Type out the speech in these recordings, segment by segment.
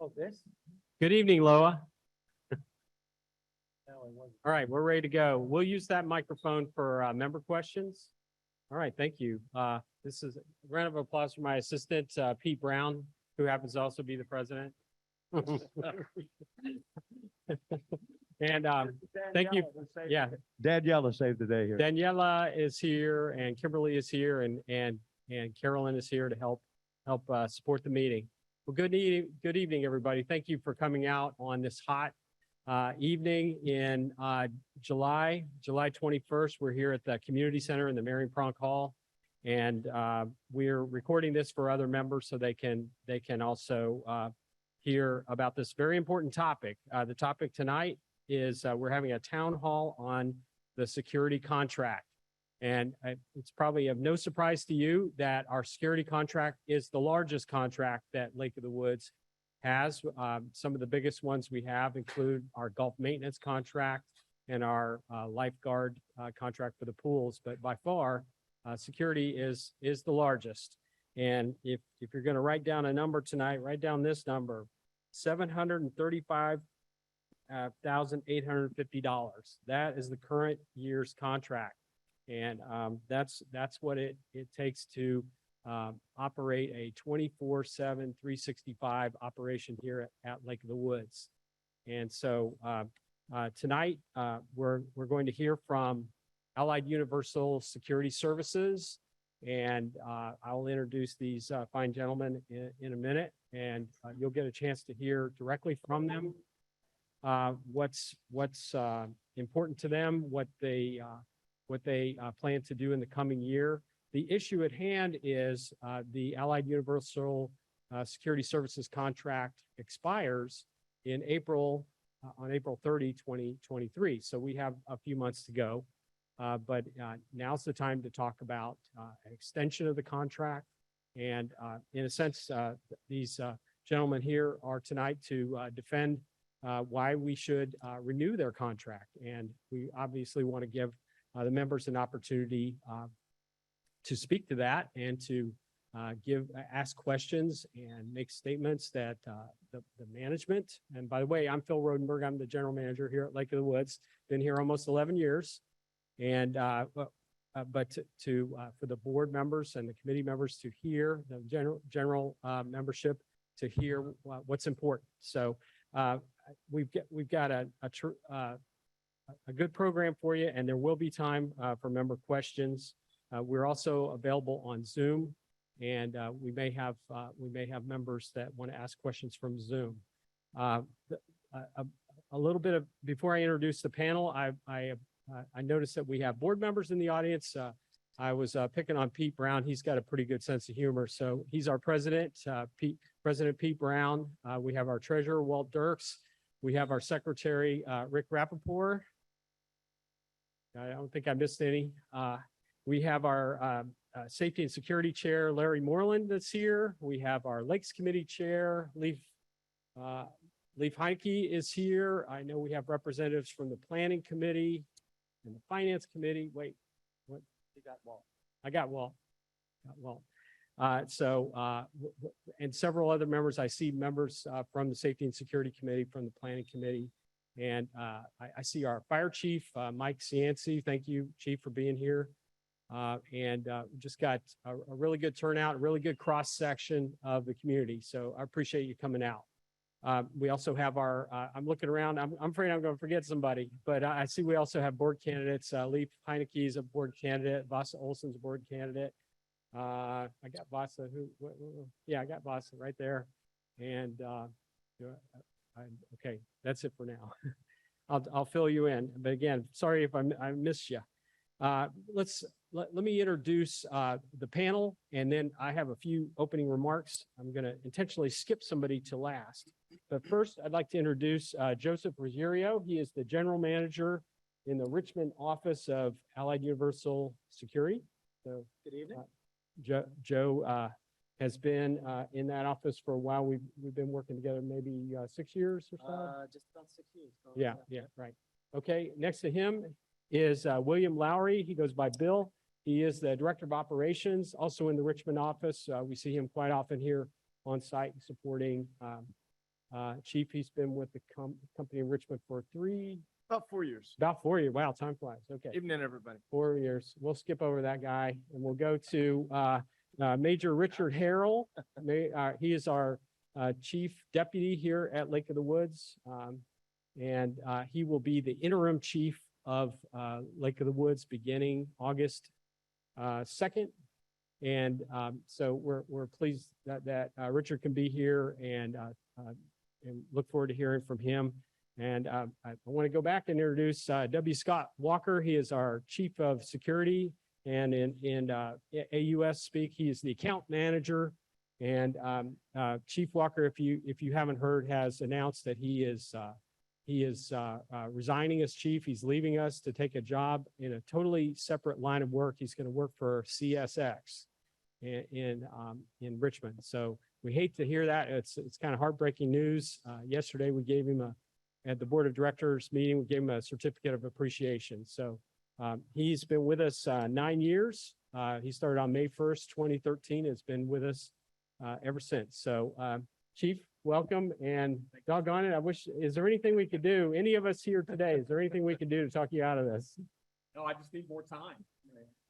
Oh, this? Good evening, Loa. No, it wasn't. All right, we're ready to go. We'll use that microphone for member questions. All right, thank you. This is a round of applause for my assistant, Pete Brown, who happens to also be the president. And thank you. Yeah, Daniela saved the day here. Daniela is here and Kimberly is here and Carolyn is here to help support the meeting. Well, good evening, everybody. Thank you for coming out on this hot evening in July 21st. We're here at the Community Center in the Marion Pronk Hall, and we're recording this for other members so they can also hear about this very important topic. The topic tonight is we're having a town hall on the security contract. And it's probably of no surprise to you that our security contract is the largest contract that Lake of the Woods has. Some of the biggest ones we have include our golf maintenance contract and our lifeguard contract for the pools. But by far, security is the largest. And if you're going to write down a number tonight, write down this number: $735,850. That is the current year's contract. And that's what it takes to operate a 24/7, 365 operation here at Lake of the Woods. And so tonight we're going to hear from Allied Universal Security Services, and I'll introduce these fine gentlemen in a minute, and you'll get a chance to hear directly from them what's important to them, what they plan to do in the coming year. The issue at hand is the Allied Universal Security Services contract expires in April, on April 30, 2023. So we have a few months to go. But now's the time to talk about an extension of the contract. And in a sense, these gentlemen here are tonight to defend why we should renew their contract. And we obviously want to give the members an opportunity to speak to that and to ask questions and make statements that the management. And by the way, I'm Phil Rodenberg. I'm the general manager here at Lake of the Woods. Been here almost 11 years. And but for the board members and the committee members to hear, the general membership to hear what's important. So we've got a good program for you, and there will be time for member questions. We're also available on Zoom, and we may have members that want to ask questions from Zoom. A little bit of before I introduce the panel, I noticed that we have board members in the audience. I was picking on Pete Brown. He's got a pretty good sense of humor, so he's our president, President Pete Brown. We have our treasurer, Walt Dirks. We have our secretary, Rick Rappaport. I don't think I missed any. We have our safety and security chair, Larry Moreland, that's here. We have our Lakes Committee chair, Leif Heineke is here. I know we have representatives from the Planning Committee and the Finance Committee. Wait, what? You got Walt. I got Walt. And several other members. I see members from the Safety and Security Committee, from the Planning Committee. And I see our fire chief, Mike Cianci. Thank you, Chief, for being here. And just got a really good turnout, a really good cross section of the community. So I appreciate you coming out. We also have our, I'm looking around, I'm afraid I'm going to forget somebody, but I see we also have board candidates. Leif Heineke is a board candidate. Vasa Olson's a board candidate. I got Vasa, I got Vasa right there. And okay, that's it for now. I'll fill you in. But again, sorry if I missed you. Let me introduce the panel, and then I have a few opening remarks. I'm going to intentionally skip somebody to last. But first, I'd like to introduce Joseph Ruggiero. He is the general manager in the Richmond office of Allied Universal Security. So, good evening. Joe has been in that office for a while. We've been working together maybe 6 years or so. Just about 6 years. Yeah, right. Okay, next to him is William Lowry. He goes by Bill. He is the Director of Operations, also in the Richmond office. We see him quite often here on site supporting Chief, he's been with the company in Richmond for About 4 years. about 4 years. Wow, time flies. Okay. Evening, everybody. 4 years. We'll skip over that guy and we'll go to Major Richard Harrell. He is our chief deputy here at Lake of the Woods. And he will be the interim chief of Lake of the Woods beginning August 2nd. And so we're pleased that Richard can be here and look forward to hearing from him. And I want to go back and introduce W. Scott Walker. He is our Chief of Security, and in AUS speak, he is the account manager. And Chief Walker, if you haven't heard, has announced that he is resigning as chief. He's leaving us to take a job in a totally separate line of work. He's going to work for CSX in Richmond. So we hate to hear that. It's kind of heartbreaking news. Yesterday we gave him at the board of directors meeting, we gave him a certificate of appreciation. So he's been with us 9 years. He started on May 1st, 2013. Has been with us ever since. So Chief, welcome, and doggone it, is there anything we could do? Any of us here today, is there anything we can do to talk you out of this? No, I just need more time.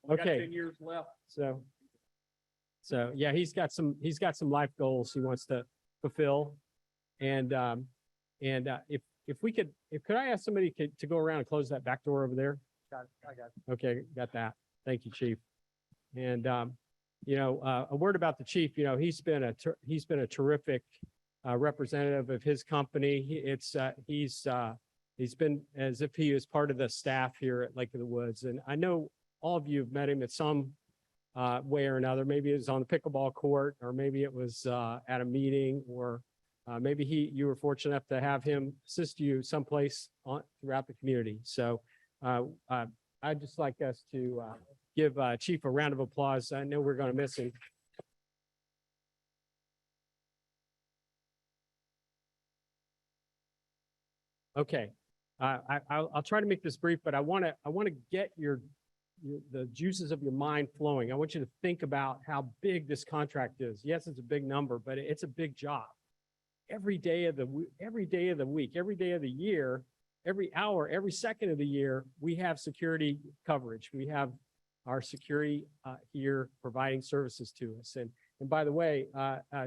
Only got Okay. 10 years left. So yeah, he's got some life goals he wants to fulfill. And could I ask somebody to go around and close that back door over there? Got it. I got it. Okay, got that. Thank you, Chief. And a word about the chief. He's been a terrific representative of his company. He's been as if he was part of the staff here at Lake of the Woods. And I know all of you have met him at some way or another. Maybe it was on the pickleball court, or maybe it was at a meeting, or maybe you were fortunate enough to have him assist you someplace throughout the community. So I'd just like us to give Chief a round of applause. I know we're going to miss him. Okay, I'll try to make this brief, but I want to get the juices of your mind flowing. I want you to think about how big this contract is. Yes, it's a big number, but it's a big job. Every day of the week, every day of the year, every hour, every second of the year, we have security coverage. We have our security here providing services to us. And by the way,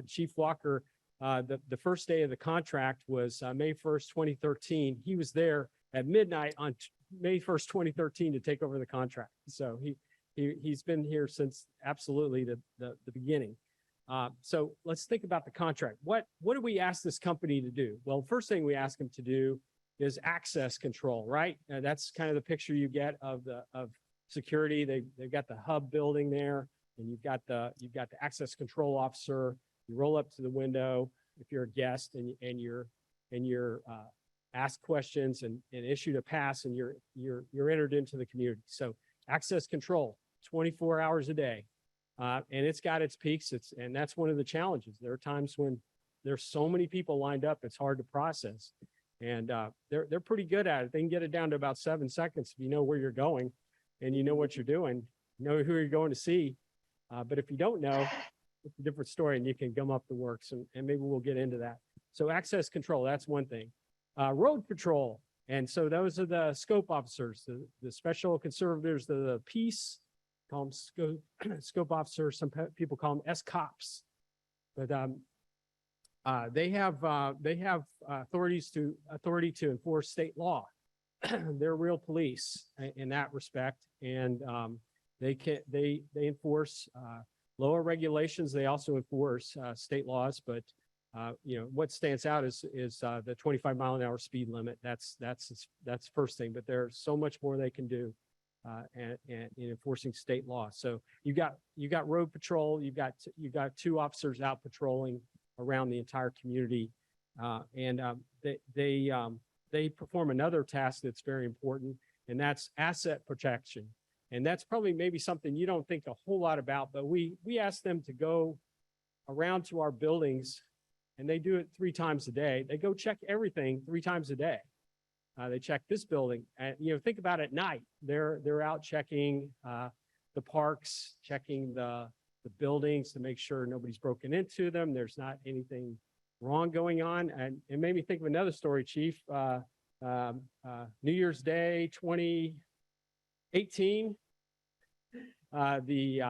Chief Walker, the first day of the contract was May 1st, 2013. He was there at midnight on May 1st, 2013 to take over the contract. So he's been here since absolutely the beginning. So let's think about the contract. What do we ask this company to do? Well, first thing we ask them to do is access control, right? That's kind of the picture you get of security. They've got the hub building there, and you've got the access control officer. You roll up to the window if you're a guest, and you're asked questions and issued a pass, and you're entered into the community. So access control, 24 hours a day. And it's got its peaks. And that's one of the challenges. There are times when there's so many people lined up, it's hard to process. And they're pretty good at it. They can get it down to about 7 seconds if you know where you're going and you know what you're doing, you know who you're going to see. But if you don't know, it's a different story, and you can gum up the works, and maybe we'll get into that. So access control, that's one thing. Road patrol. And so those are the scope officers, the special conservators, the peace, call them scope officers. Some people call them SCOPs. But they have authority to enforce state law. They're real police in that respect, and they enforce lower regulations. They also enforce state laws, but what stands out is the 25-mile-an-hour speed limit. That's first thing. But there's so much more they can do and in enforcing state law. So you got road patrol. You've got 2 officers out patrolling around the entire community, and they perform another task that's very important, and that's asset protection. And that's probably maybe something you don't think a whole lot about, but we ask them to go around to our buildings, and they do it 3 times a day. They go check everything 3 times a day. They check this building, and think about it at night. They're out checking the parks, checking the buildings to make sure nobody's broken into them. There's not anything wrong going on. And it made me think of another story, Chief. New Year's Day, 2018, the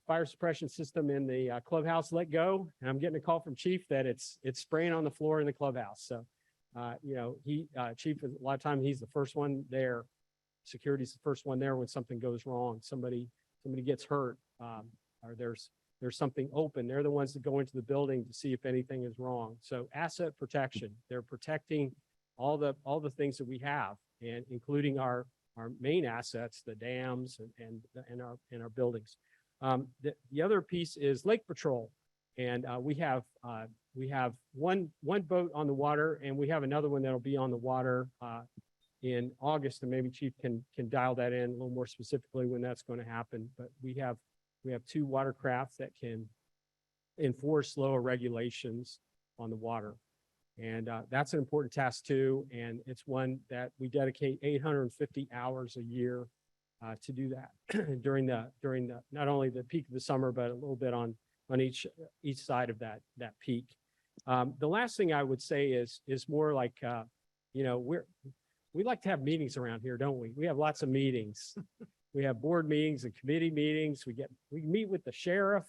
fire suppression system in the clubhouse let go. And I'm getting a call from Chief that it's spraying on the floor in the clubhouse. So, Chief, a lot of times he's the first one there. Security's the first one there when something goes wrong. Somebody gets hurt, or there's something open. They're the ones that go into the building to see if anything is wrong. So asset protection, they're protecting all the things that we have, and including our main assets, the dams and our buildings. The other piece is lake patrol, and we have one boat on the water, and we have another one that'll be on the water in August, and maybe Chief can dial that in a little more specifically when that's going to happen. But we have two watercraft that can enforce lower regulations on the water. And that's an important task too. And it's one that we dedicate 850 hours a year to do that during the not only the peak of the summer, but a little bit on each side of that peak. The last thing I would say is more like, we like to have meetings around here, don't we? We have lots of meetings. We have board meetings and committee meetings. We meet with the sheriff.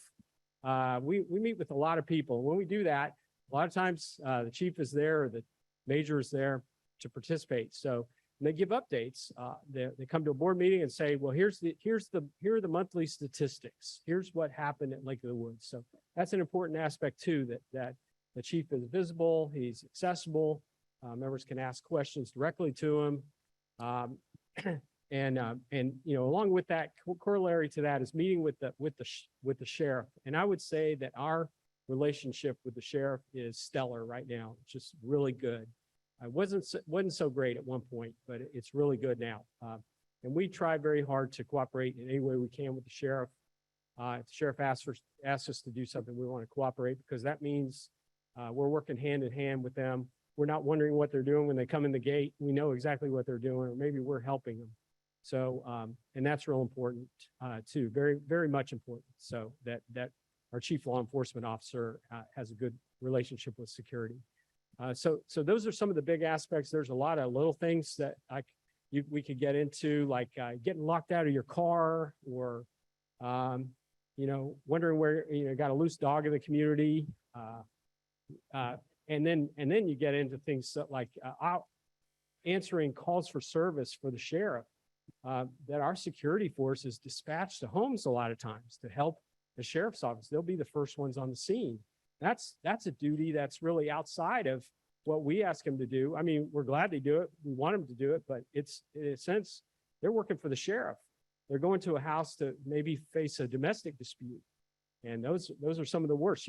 We meet with a lot of people. When we do that, a lot of times the chief is there or the major is there to participate. So when they give updates, they come to a board meeting and say, well, here are the monthly statistics. Here's what happened at Lake of the Woods. So that's an important aspect too, that the chief is visible, he's accessible, members can ask questions directly to him. And along with that, corollary to that is meeting with the sheriff. And I would say that our relationship with the sheriff is stellar right now. It's just really good. It wasn't so great at one point, but it's really good now. And we try very hard to cooperate in any way we can with the sheriff. If the sheriff asks us to do something, we want to cooperate, because that means we're working hand in hand with them. We're not wondering what they're doing when they come in the gate. We know exactly what they're doing, or maybe we're helping them. So, and that's real important too, very, very much important. So that our chief law enforcement officer has a good relationship with security. So those are some of the big aspects. There's a lot of little things that we could get into, like getting locked out of your car, or wondering where got a loose dog in the community, and then you get into things like answering calls for service for the sheriff. That our security force is dispatched to homes a lot of times to help the sheriff's office. They'll be the first ones on the scene. That's a duty that's really outside of what we ask them to do. I mean, we're glad they do it. We want them to do it, but it's, in a sense, they're working for the sheriff. They're going to a house to maybe face a domestic dispute. And those are some of the worst.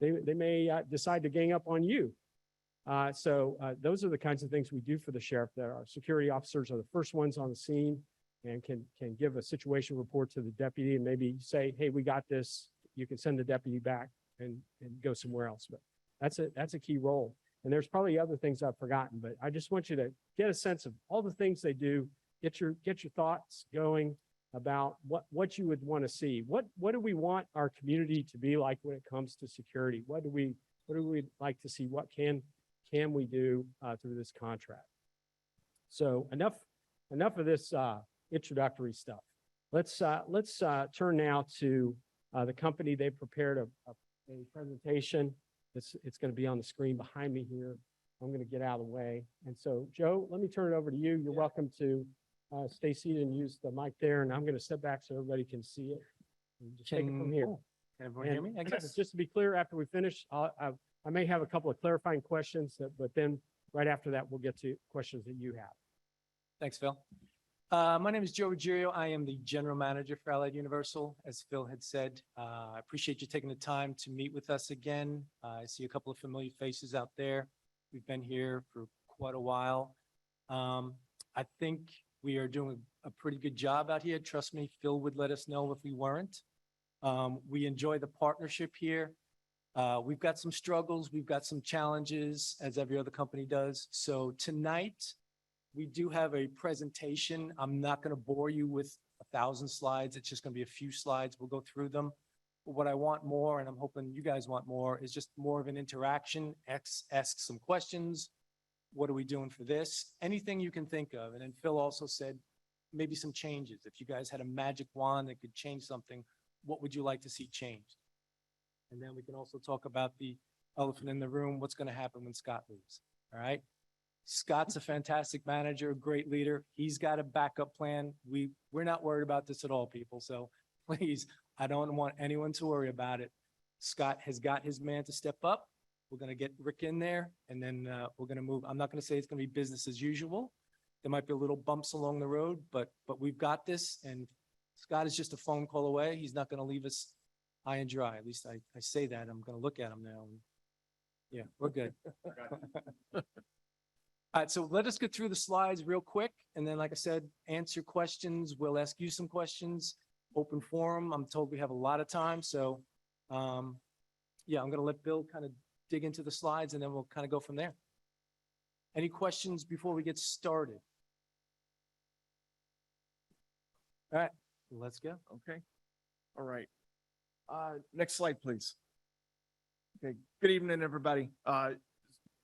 They may decide to gang up on you. So those are the kinds of things we do for the sheriff, that our security officers are the first ones on the scene and can give a situation report to the deputy and maybe say, hey, we got this. You can send the deputy back and go somewhere else. But that's a key role. And there's probably other things I've forgotten, but I just want you to get a sense of all the things they do. Get your thoughts going about what you would want to see. What do we want our community to be like when it comes to security? What do we like to see? What can we do through this contract? So enough of this introductory stuff. Let's turn now to the company. They prepared a presentation. It's going to be on the screen behind me here. I'm going to get out of the way. And so, Joe, let me turn it over to you. You're welcome to stay seated and use the mic there. And I'm going to step back so everybody can see it. And just take it from here. Can everyone hear me? I guess. Just to be clear, after we finish, I may have a couple of clarifying questions, but then right after that, we'll get to questions that you have. Thanks, Phil. My name is Joe Ruggiero. I am the general manager for Allied Universal. As Phil had said, I appreciate you taking the time to meet with us again. I see a couple of familiar faces out there. We've been here for quite a while. I think we are doing a pretty good job out here. Trust me, Phil would let us know if we weren't. We enjoy the partnership here. We've got some struggles. We've got some challenges, as every other company does. So tonight, we do have a presentation. I'm not going to bore you with 1,000 slides. It's just going to be a few slides. We'll go through them. But what I want more, and I'm hoping you guys want more, is just more of an interaction, ask some questions. What are we doing for this? Anything you can think of. And then Phil also said, maybe some changes. If you guys had a magic wand that could change something, what would you like to see changed? And then we can also talk about the elephant in the room, what's going to happen when Scott leaves. All right? Scott's a fantastic manager, great leader. He's got a backup plan. We're not worried about this at all, people. So please, I don't want anyone to worry about it. Scott has got his man to step up. We're going to get Rick in there, and then we're going to move. I'm not going to say it's going to be business as usual. There might be a little bumps along the road, but we've got this, and Scott is just a phone call away. He's not going to leave us high and dry. At least I say that. I'm going to look at him now. And yeah, we're good. All right, so let us get through the slides real quick, and then, like I said, answer questions. We'll ask you some questions. Open forum. I'm told we have a lot of time, so yeah, I'm going to let Bill kind of dig into the slides, and then we'll kind of go from there. Any questions before we get started? All right, let's go. Okay. All right. Next slide, please. Okay. Good evening, everybody.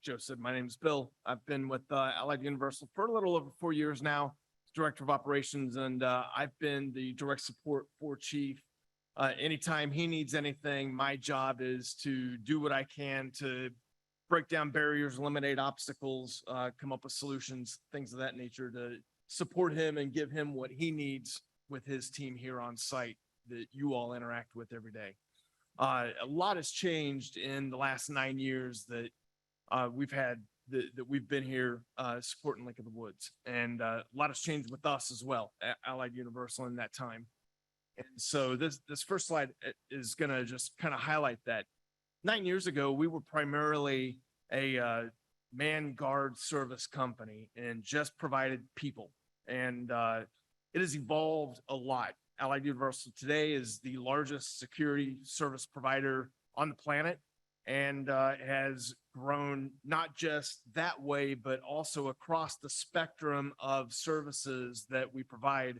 Joe said, my name is Bill. I've been with Allied Universal for a little over 4 years now, Director of Operations, and I've been the direct support for Chief. Anytime he needs anything, my job is to do what I can to break down barriers, eliminate obstacles, come up with solutions, things of that nature to support him and give him what he needs with his team here on site that you all interact with every day. A lot has changed in the last 9 years that we've had that we've been here supporting Lake of the Woods, and a lot has changed with us as well at Allied Universal in that time. And so this first slide is going to just kind of highlight that. 9 years ago, we were primarily a man guard service company and just provided people. And it has evolved a lot. Allied Universal today is the largest security service provider on the planet, and has grown not just that way, but also across the spectrum of services that we provide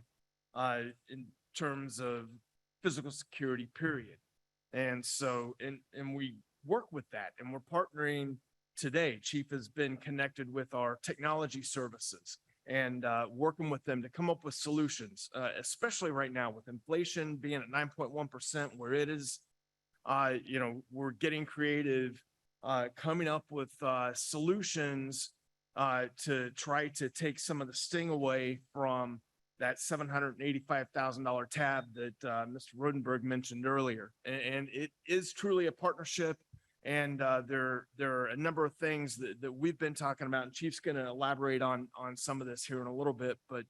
in terms of physical security, period. And so, and we work with that, and we're partnering today. Chief has been connected with our technology services and working with them to come up with solutions, especially right now with inflation being at 9.1%, where it is, we're getting creative, coming up with solutions to try to take some of the sting away from that $785,000 tab that Mr. Rodenberg mentioned earlier. And it is truly a partnership. And there are a number of things that we've been talking about, and Chief's going to elaborate on some of this here in a little bit. But,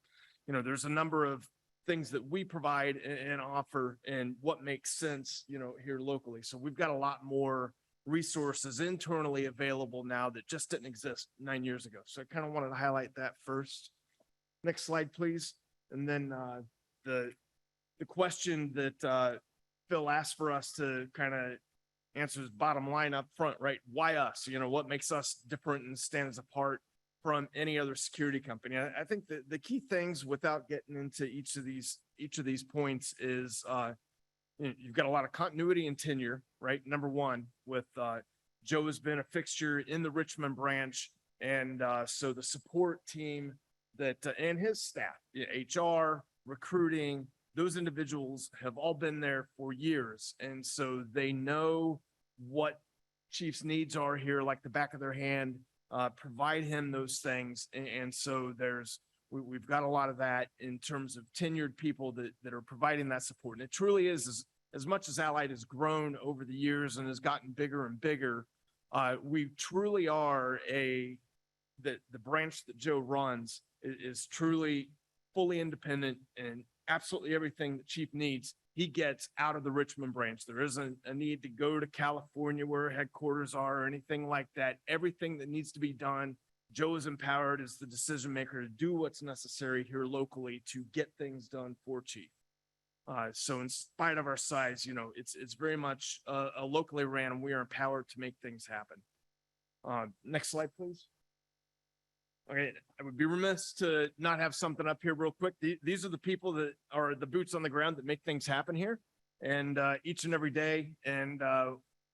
there's a number of things that we provide and offer and what makes sense, here locally. So we've got a lot more resources internally available now that just didn't exist 9 years ago. So I kind of wanted to highlight that first. Next slide, please. And then the question that Phil asked for us to kind of answer his bottom line up front, right? Why us? What makes us different and stands apart from any other security company? I think that the key things, without getting into each of these points, is you've got a lot of continuity and tenure, right? Number one, with Joe has been a fixture in the Richmond branch, and so the support team that and his staff, HR, recruiting, those individuals have all been there for years. And so they know what Chief's needs are here, like the back of their hand, provide him those things. And so we've got a lot of that in terms of tenured people that are providing that support. And it truly is, as much as Allied has grown over the years and has gotten bigger and bigger, we truly are the branch that Joe runs is truly fully independent, and absolutely everything that Chief needs, he gets out of the Richmond branch. There isn't a need to go to California where headquarters are or anything like that. Everything that needs to be done, Joe is empowered as the decision maker to do what's necessary here locally to get things done for Chief. So in spite of our size, it's very much a locally ran, and we are empowered to make things happen. Next slide, please. Okay, I would be remiss to not have something up here real quick. These are the people that are the boots on the ground that make things happen here. and each and every day. And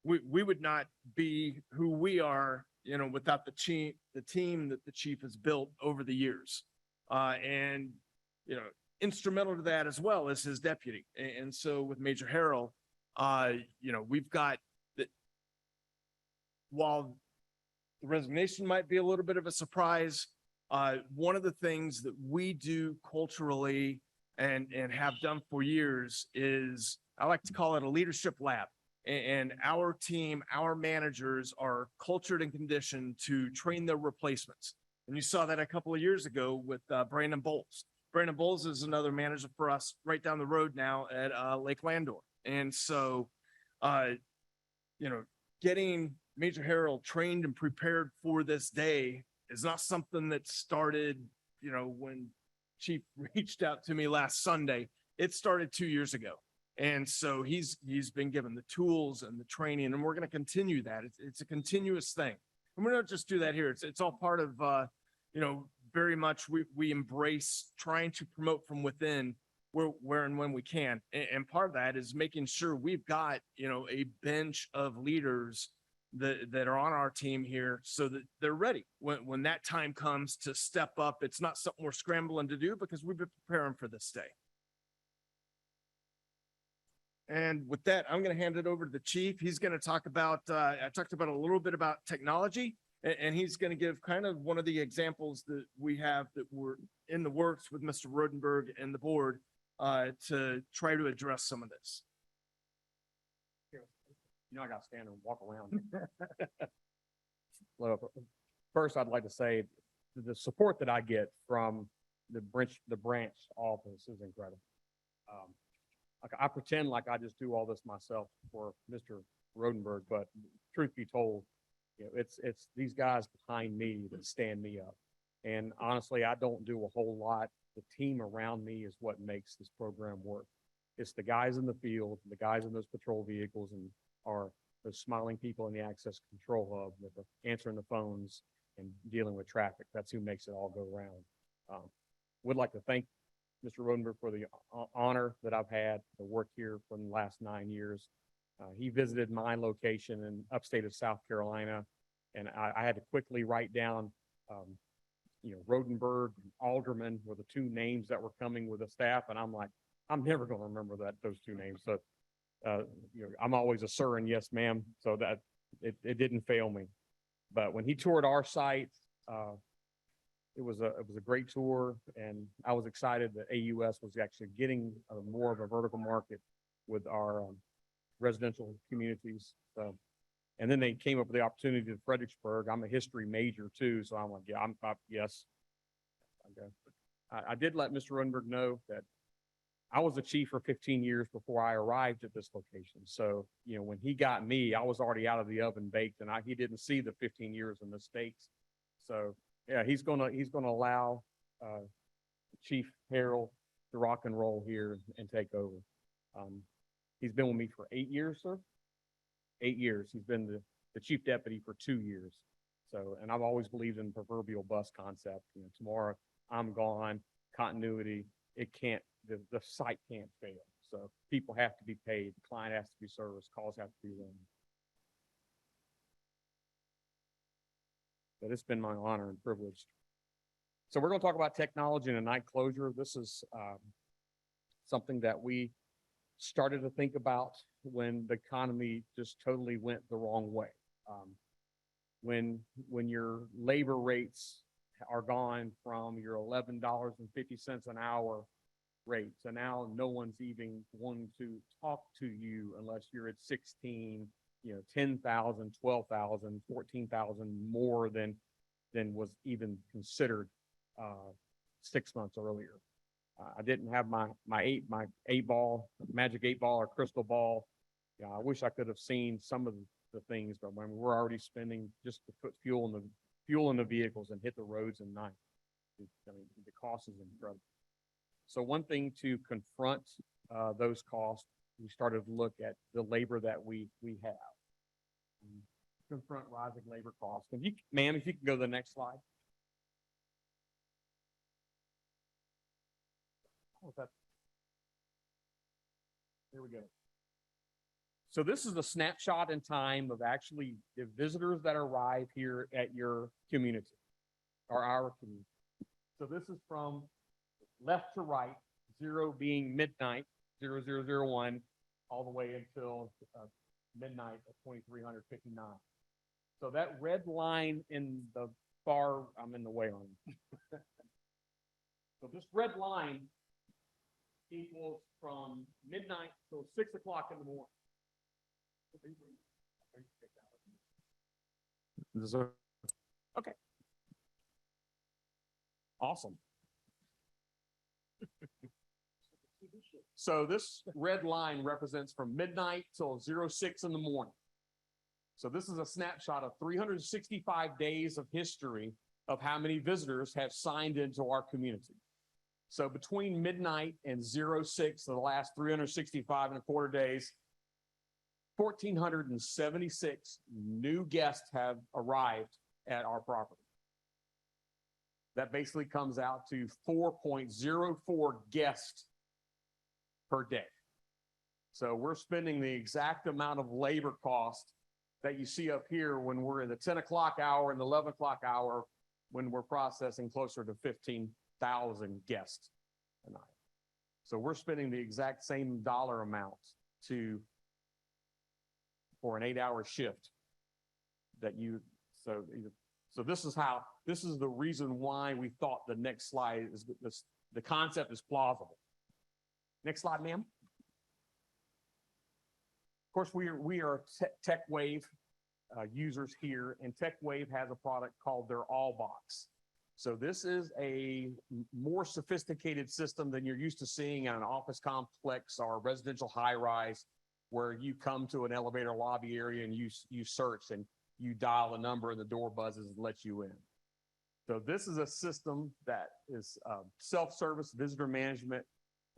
we would not be who we are, without the team that the chief has built over the years. And, instrumental to that as well as his deputy. And so with Major Harrell, we've got that while the resignation might be a little bit of a surprise, one of the things that we do culturally and have done for years is, I like to call it a leadership lab. And our team, our managers are cultured and conditioned to train their replacements. And you saw that a couple of years ago with Brandon Bowles. Brandon Bowles is another manager for us right down the road now at Lake Landor. And so, getting Major Harrell trained and prepared for this day is not something that started, when Chief reached out to me last Sunday. It started 2 years ago. And so he's been given the tools and the training, and we're going to continue that. It's a continuous thing. And we don't just do that here. It's all part of, very much we embrace trying to promote from within where and when we can. And part of that is making sure we've got, a bench of leaders that are on our team here so that they're ready when that time comes to step up. It's not something we're scrambling to do because we've been preparing for this day. And with that, I'm going to hand it over to the chief. He's going to talk about, I talked about a little bit about technology, and he's going to give kind of one of the examples that we have that were in the works with Mr. Rodenberg and the board to try to address some of this. I got to stand and walk around. Well, first, I'd like to say the support that I get from the branch office is incredible. I pretend like I just do all this myself for Mr. Rodenberg, but truth be told, it's these guys behind me that stand me up. And honestly, I don't do a whole lot. The team around me is what makes this program work. It's the guys in the field, the guys in those patrol vehicles, and are those smiling people in the access control hub that are answering the phones and dealing with traffic. That's who makes it all go around. Would like to thank Mr. Rodenberg for the honor that I've had to work here for the last 9 years. He visited my location in upstate of South Carolina, and I had to quickly write down, Rodenberg and Alderman were the two names that were coming with the staff, and I'm like, I'm never going to remember those two names. So, I'm always a sir and yes, ma'am. So that it didn't fail me. But when he toured our site, it was a great tour, and I was excited that AUS was actually getting more of a vertical market with our residential communities. So, and then they came up with the opportunity to Fredericksburg. I'm a history major too, so I'm like, yeah, yes. Okay. I did let Mr. Rodenberg know that I was the chief for 15 years before I arrived at this location. So, when he got me, I was already out of the oven baked, and he didn't see the 15 years of mistakes. So, yeah, he's gonna allow Chief Harrell to rock and roll here and take over. He's been with me for 8 years, sir. 8 years. He's been the chief deputy for 2 years. So, and I've always believed in the proverbial bus concept. Tomorrow I'm gone, continuity. The site can't fail. So people have to be paid, the client has to be serviced, calls have to be run. But it's been my honor and privilege. So we're going to talk about technology and a night closure. This is something that we started to think about when the economy just totally went the wrong way. When your labor rates are gone from your $11.50 an hour rate, so now no one's even wanting to talk to you unless you're at 16, 10,000, 12,000, 14,000 more than was even considered 6 months earlier. I didn't have my eight ball, magic 8 ball or crystal ball. I wish I could have seen some of the things, but when we're already spending just to put fuel in the vehicles and hit the roads at night, the cost is incredible. So one thing to confront those costs, we started to look at the labor that we have. Confront rising labor costs. Ma'am, if you can go to the next slide. There we go. So this is a snapshot in time of actually the visitors that arrive here at your community or our community. So this is from left to right, 0 being midnight, 0001, all the way until midnight of 2359. So that red line in the far, I'm in the way on. So this red line equals from midnight till 6 o'clock in the morning. Okay. Awesome. So this red line represents from midnight till 06 in the morning. So this is a snapshot of 365 days of history of how many visitors have signed into our community. So between midnight and 06, the last 365 and a quarter days, 1,476 new guests have arrived at our property. That basically comes out to 4.04 guests per day. So we're spending the exact amount of labor cost that you see up here when we're in the 10 o'clock hour and the 11 o'clock hour when we're processing closer to 15,000 guests a night. So we're spending the exact same dollar amount for an 8-hour shift that so this is the reason why we thought the next slide is the concept is plausible. Next slide, ma'am. Of course, we are TechWave users here, and TechWave has a product called their All Box. So this is a more sophisticated system than you're used to seeing in an office complex or a residential high-rise, where you come to an elevator lobby area and you search and you dial a number and the door buzzes and lets you in. So this is a system that is self-service visitor management.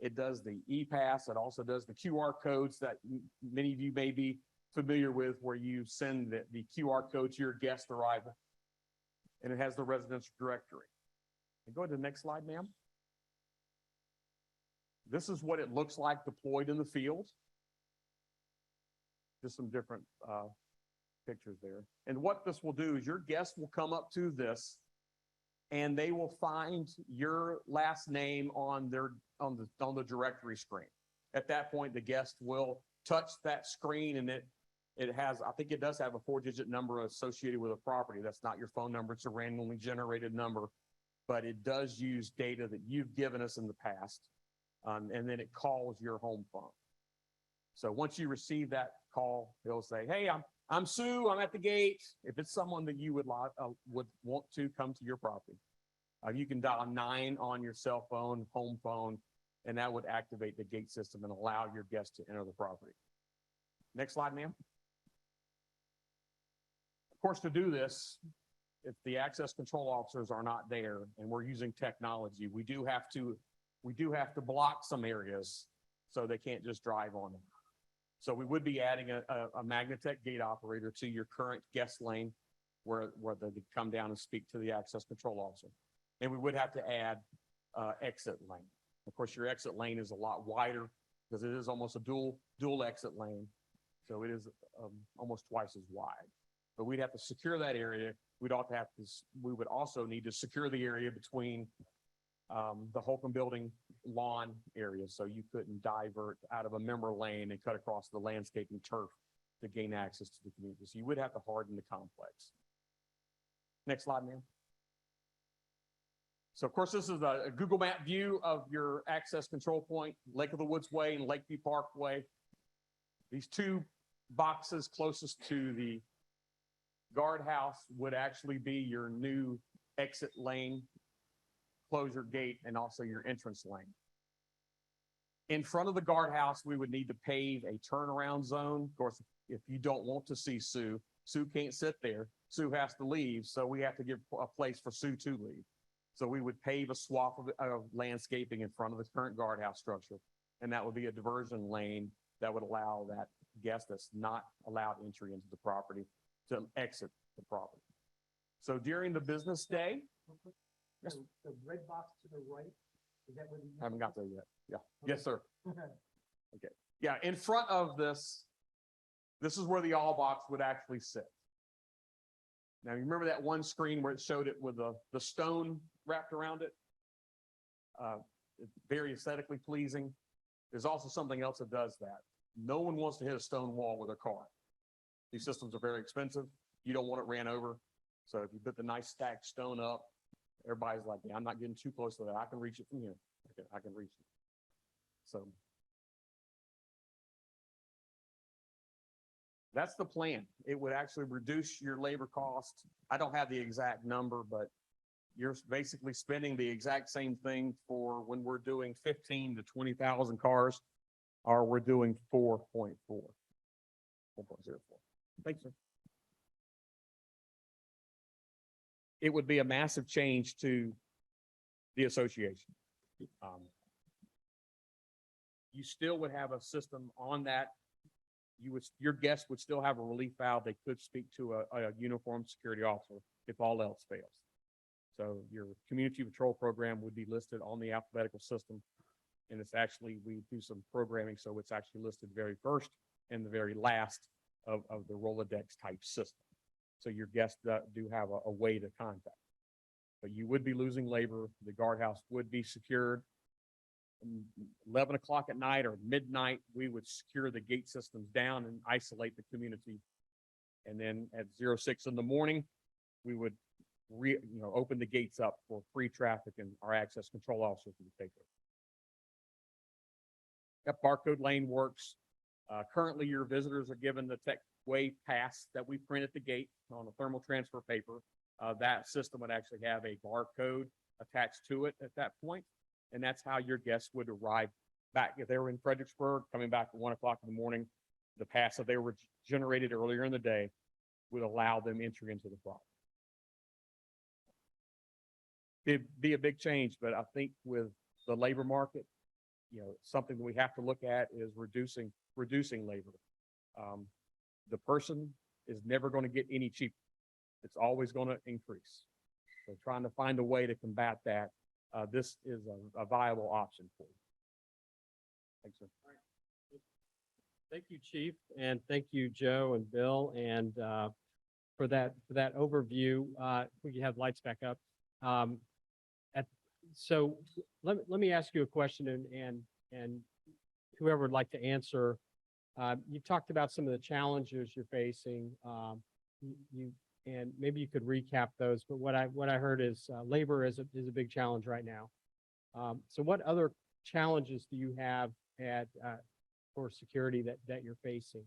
It does the e-pass. It also does the QR codes that many of you may be familiar with, where you send the QR code to your guest arrival. And it has the residential directory. And go to the next slide, ma'am. This is what it looks like deployed in the field. Just some different pictures there. And what this will do is your guests will come up to this and they will find your last name on the directory screen. At that point, the guest will touch that screen, and it has, I think it does have a 4-digit number associated with a property. That's not your phone number. It's a randomly generated number, but it does use data that you've given us in the past. And then it calls your home phone. So once you receive that call, it'll say, "Hey, I'm Sue. I'm at the gate." If it's someone that you would want to come to your property, you can dial 9 on your cell phone, home phone, and that would activate the gate system and allow your guests to enter the property. Next slide, ma'am. Of course, to do this, if the access control officers are not there and we're using technology, we do have to block some areas so they can't just drive on them. So we would be adding a Magnatech gate operator to your current guest lane where they come down and speak to the access control officer. And we would have to add exit lane. Of course, your exit lane is a lot wider because it is almost a dual exit lane. So it is almost twice as wide. But we'd have to secure that area. We would also need to secure the area between the Holcomb Building lawn area, so you couldn't divert out of a member lane and cut across the landscaping turf to gain access to the community. So you would have to harden the complex. Next slide, ma'am. So of course, this is a Google Map view of your access control point, Lake of the Woods Way and Lakeview Parkway. These two boxes closest to the guardhouse would actually be your new exit lane, closure gate, and also your entrance lane. In front of the guardhouse, we would need to pave a turnaround zone. Of course, if you don't want to see Sue can't sit there. Sue has to leave, so we have to give a place for Sue to leave. So we would pave a swath of landscaping in front of the current guardhouse structure, and that would be a diversion lane that would allow that guest that's not allowed entry into the property to exit the property. So during the business day, yes. The red box to the right, is that where the? Haven't got there yet. Yeah. Yes, sir. Okay. Yeah. In front of this This is where the all box would actually sit. Now, you remember that one screen where it showed it with the stone wrapped around it? It's very aesthetically pleasing. There's also something else that does that. No one wants to hit a stone wall with a car. These systems are very expensive. You don't want it ran over. So if you put the nice stacked stone up, everybody's like, yeah, I'm not getting too close to that. I can reach it from here. I can reach it. So that's the plan. It would actually reduce your labor cost. I don't have the exact number, but you're basically spending the exact same thing for when we're doing 15 to 20,000 cars, or we're doing 4.04. Thanks, sir. It would be a massive change to the association. You still would have a system on that. Your guests would still have a relief valve. They could speak to a uniformed security officer if all else fails. So your community patrol program would be listed on the alphabetical system. And it's actually, we do some programming, so it's actually listed very first and the very last of the Rolodex type system. So your guests do have a way to contact. But you would be losing labor. The guardhouse would be secured. 11 o'clock at night or midnight, we would secure the gate systems down and isolate the community. And then at 06 in the morning, we would open the gates up for free traffic, and our access control officers would take over. That barcode lane works. Currently, your visitors are given the TechWay pass that we print at the gate on a thermal transfer paper. That system would actually have a barcode attached to it at that point. And that's how your guests would arrive back. If they were in Fredericksburg, coming back at 1 o'clock in the morning, the pass that they were generated earlier in the day would allow them entry into the property. It'd be a big change, but I think with the labor market, something that we have to look at is reducing labor. The person is never going to get any cheaper. It's always going to increase. So trying to find a way to combat that, this is a viable option for you. Thanks, sir. Thank you, Chief, and thank you, Joe and Bill, and for that overview. We can have lights back up. So let me ask you a question, and whoever would like to answer. You talked about some of the challenges you're facing. And maybe you could recap those. But what I heard is labor is a big challenge right now. So what other challenges do you have for security that you're facing?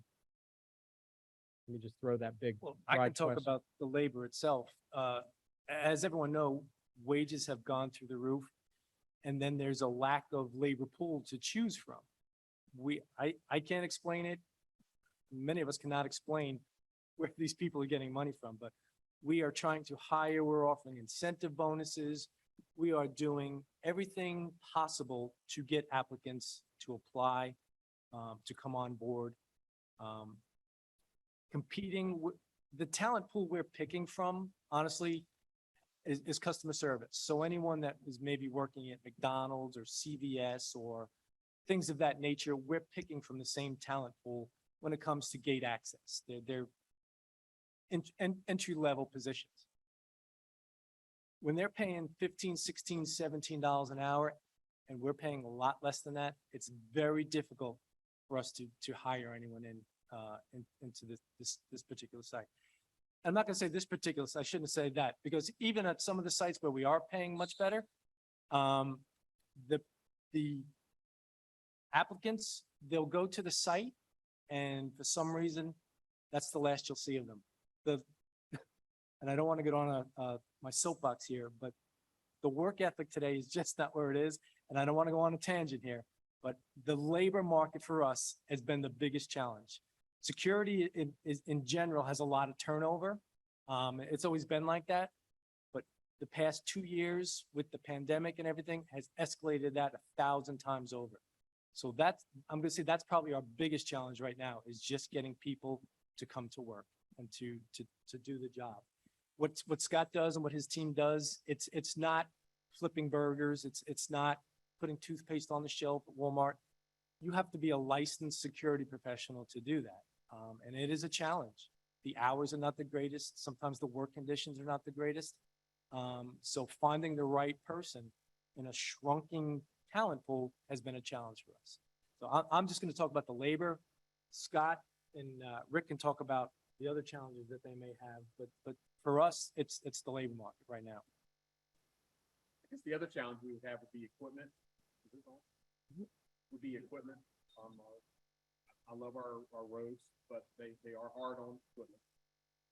Let me just throw that big. Well, I can broad talk question. about the labor itself. As everyone knows, wages have gone through the roof, and then there's a lack of labor pool to choose from. I can't explain it. Many of us cannot explain where these people are getting money from, but we are trying to hire. We're offering incentive bonuses. We are doing everything possible to get applicants to apply, to come on board. Competing with the talent pool we're picking from, honestly, is customer service. So anyone that is maybe working at McDonald's or CVS or things of that nature, we're picking from the same talent pool when it comes to gate access. They're entry-level positions. When they're paying $15, $16, $17 an hour, and we're paying a lot less than that, it's very difficult for us to hire anyone into this particular site. I'm not going to say this particular site. I shouldn't say that, because even at some of the sites where we are paying much better, the applicants, they'll go to the site, and for some reason, that's the last you'll see of them. And I don't want to get on my soapbox here, but the work ethic today is just not where it is. And I don't want to go on a tangent here, but the labor market for us has been the biggest challenge. Security in general has a lot of turnover. It's always been like that, but the past 2 years with the pandemic and everything has escalated that 1,000 times over. So I'm going to say that's probably our biggest challenge right now, is just getting people to come to work and to do the job. What Scott does and what his team does, it's not flipping burgers. It's not putting toothpaste on the shelf at Walmart. You have to be a licensed security professional to do that. And it is a challenge. The hours are not the greatest. Sometimes the work conditions are not the greatest. So finding the right person in a shrunken talent pool has been a challenge for us. So I'm just going to talk about the labor. Scott and Rick can talk about the other challenges that they may have, but for us, it's the labor market right now. I guess the other challenge we would have would be equipment. Is this on? Would be equipment. I love our roads, but they are hard on equipment.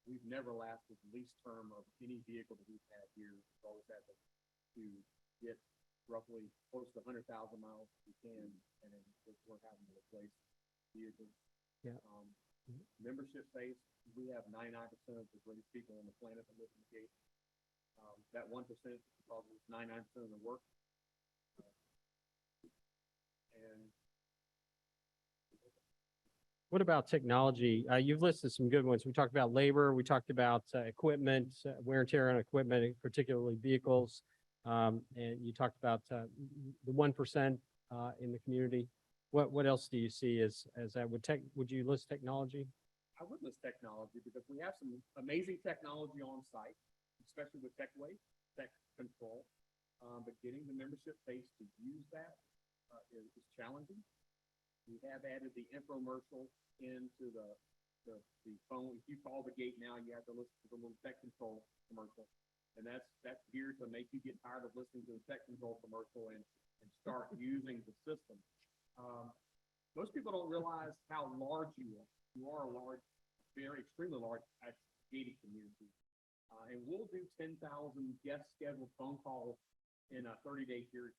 We've never lasted the lease term of any vehicle that we've had here. We've always had to get roughly close to 100,000 miles if we can, and then we're having to replace vehicles. Yeah. Membership base, we have 99% of the greatest people on the planet that live in the gate. That 1% causes 99% of the work. And What about technology? You've listed some good ones. We talked about labor, we talked about equipment, wear and tear on equipment, particularly vehicles. And you talked about the 1% in the community. What else do you see as that? Would you list technology? I would list technology because we have some amazing technology on site, especially with TechWave, Tech Control. But getting the membership base to use that is challenging. We have added the infomercial into the phone. If you call the gate now, you have to listen to the little Tech Control commercial. And that's geared to make you get tired of listening to the Tech Control commercial and start using the system. Most people don't realize how large you are. You are a large, very extremely large gated community. And we'll do 10,000 guest scheduled phone calls in a 30-day period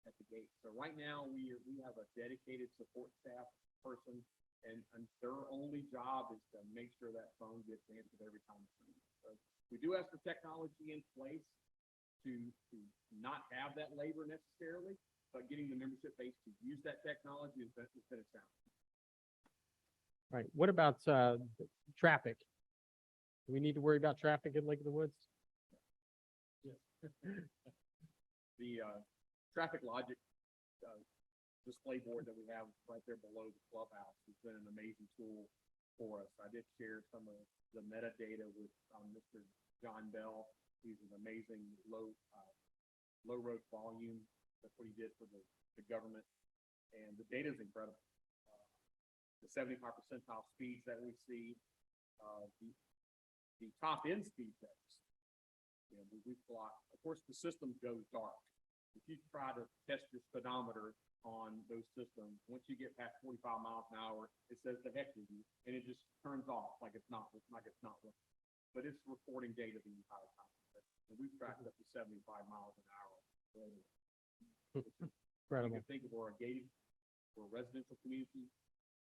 at the gate. So right now we have a dedicated support staff person, and their only job is to make sure that phone gets answered every time. So we do have some technology in place to not have that labor necessarily, but getting the membership base to use that technology has been a challenge. Right. What about traffic? Do we need to worry about traffic in Lake of the Woods? The traffic logic display board that we have right there below the clubhouse has been an amazing tool for us. I did share some of the metadata with Mr. John Bell. He's an amazing low road volume. That's what he did for the government. And the data is incredible. The 75 percentile speeds that we see, the top end speed checks. You know, we plot, of course, the system goes dark. If you try to test your speedometer on those systems, once you get past 45 miles an hour, it says the heck with you, and it just turns off like it's not working. But it's recording data the entire time. And we've tracked up to 75 miles an hour. Incredible. You can think of we're a gated, we're a residential community.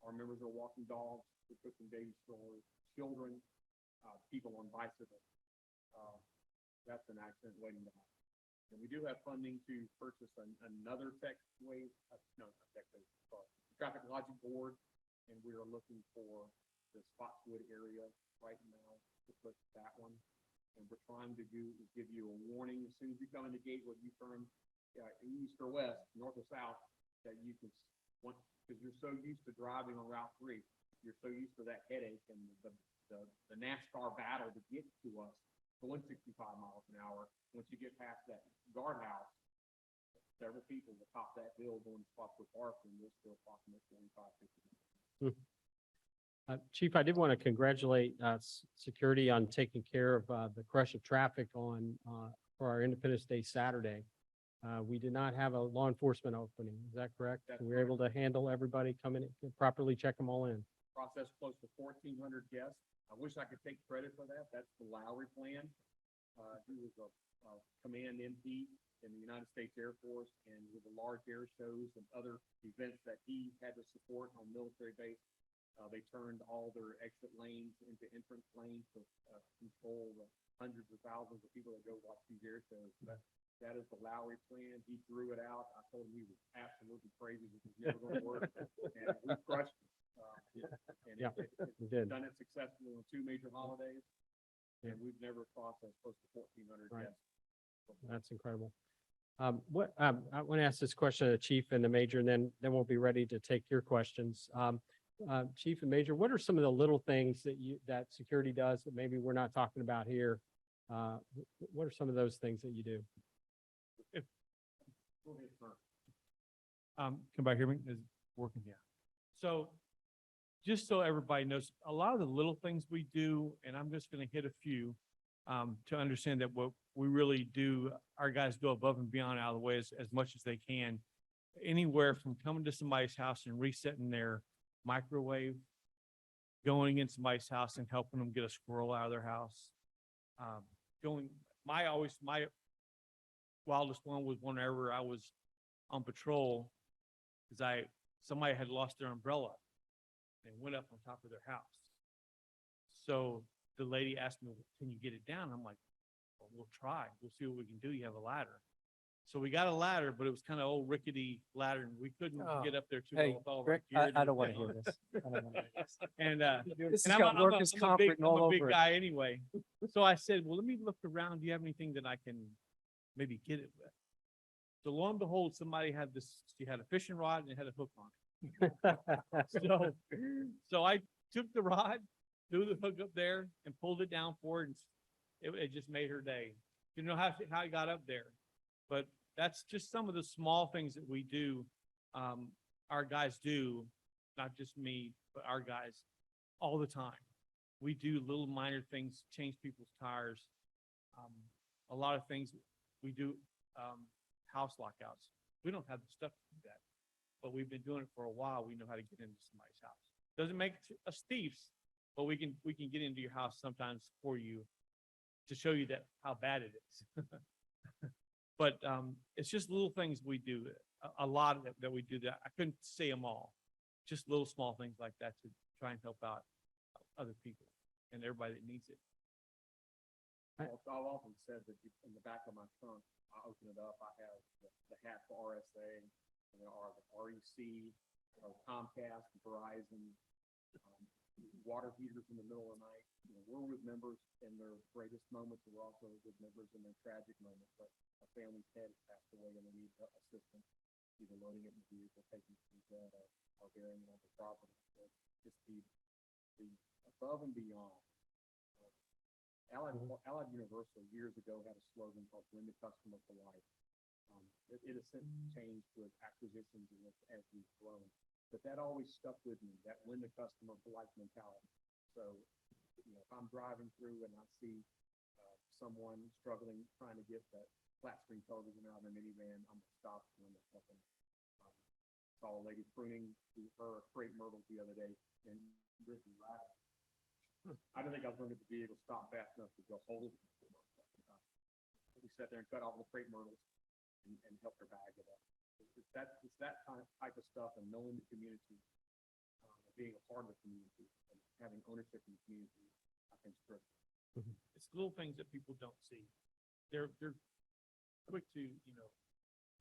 Our members are walking dogs, we're cooking baby strollers, children, people on bicycles. That's an accident waiting to happen. And we do have funding to purchase another TechWave, not TechWave, sorry, traffic logic board, and we are looking for the Spotswood area right now to put that one. And we're trying to give you a warning as soon as you come in the gate, whether you turn east or west, north or south, that you can, because you're so used to driving on Route 3, you're so used to that headache and the NASCAR battle to get to us going 65 miles an hour. Once you get past that guardhouse, several people will top that hill going to Spotswood Park, and we're still talking at 45, 50. Chief, I did want to congratulate security on taking care of the crush of traffic for our Independence Day Saturday. We did not have a law enforcement opening. Is that correct? That's We were able to handle everybody coming in, properly check them all in. Process close to 1,400 guests. I wish I could take credit for that. That's the Lowry plan. He was a command MP in the United States Air Force, and with the large air shows and other events that he had to support on military base, they turned all their exit lanes into entrance lanes to control the hundreds of thousands of people that go watch these air shows. That is the Lowry plan. He drew it out. I told him he was absolutely crazy. This was never going to work, and we crushed it. Yeah, we did. Done it successfully on 2 major holidays, and we've never processed close to 1,400 Right. guests. That's incredible. I want to ask this question of the chief and the major, and then we'll be ready to take your questions. Chief and Major, what are some of the little things that security does that maybe we're not talking about here? What are some of those things that you do? Can everybody hear me? Is it working? Yeah. So just so everybody knows, a lot of the little things we do, and I'm just going to hit a few to understand that what we really do, our guys go above and beyond out of the way as much as they can. Anywhere from coming to somebody's house and resetting their microwave, going in somebody's house and helping them get a squirrel out of their house. My wildest one was whenever I was on patrol, because somebody had lost their umbrella and went up on top of their house. So the lady asked me, "Can you get it down?" I'm like, "Well, we'll try. We'll see what we can do. You have a ladder." So we got a ladder, but it was kind of old rickety ladder, and we couldn't Oh. get up there too Hey, well with all of our Rick, gear. I and don't want to everything. hear this. I don't wanna hear this. And This has and got workers' comp written all I'm a over big it. guy anyway. So I said, well, let me look around. Do you have anything that I can maybe get it with? So lo and behold, somebody had she had a fishing rod and it had a hook on it. So I took the rod, threw the hook up there and pulled it down for her, and it just made her day. You know how I got up there, but that's just some of the small things that we do. Our guys do, not just me, but our guys all the time. We do little minor things, change people's tires. A lot of things we do, house lockouts. We don't have the stuff to do that, but we've been doing it for a while. We know how to get into somebody's house. Doesn't make us thieves, but we can get into your house sometimes for you to show you that how bad it is. But it's just little things we do, a lot of it that we do that I couldn't say them all. Just little small things like that to try and help out other people and everybody that needs it. I've often said that in the back of my trunk, I open it up, I have the hat for RSA, and there are the REC, Comcast, Verizon, water heaters in the middle of the night. You know, we're with members in their greatest moments, and we're also with members in their tragic moments. But a family's pet has passed away and they need assistance, either loading it in the vehicle, taking it to the vet, or burying it on the property. So just the above and beyond. Allied Universal years ago had a slogan called "Win the Customer for Life." It has since changed with acquisitions and as we've grown, but that always stuck with me, that win the customer for life mentality. So, you know, if I'm driving through and I see someone struggling, trying to get that flat screen television out of a minivan, I'm gonna stop and I'm gonna saw a lady pruning her crepe myrtles the other day and Ricky right. I didn't think I was going to be able to stop fast enough to just hold it. We sat there and cut all the crepe myrtles and helped her bag it up. It's that kind of type of stuff, and knowing the community, being a part of the community, and having ownership in the community, I think is critical. It's little things that people don't see. They're quick to,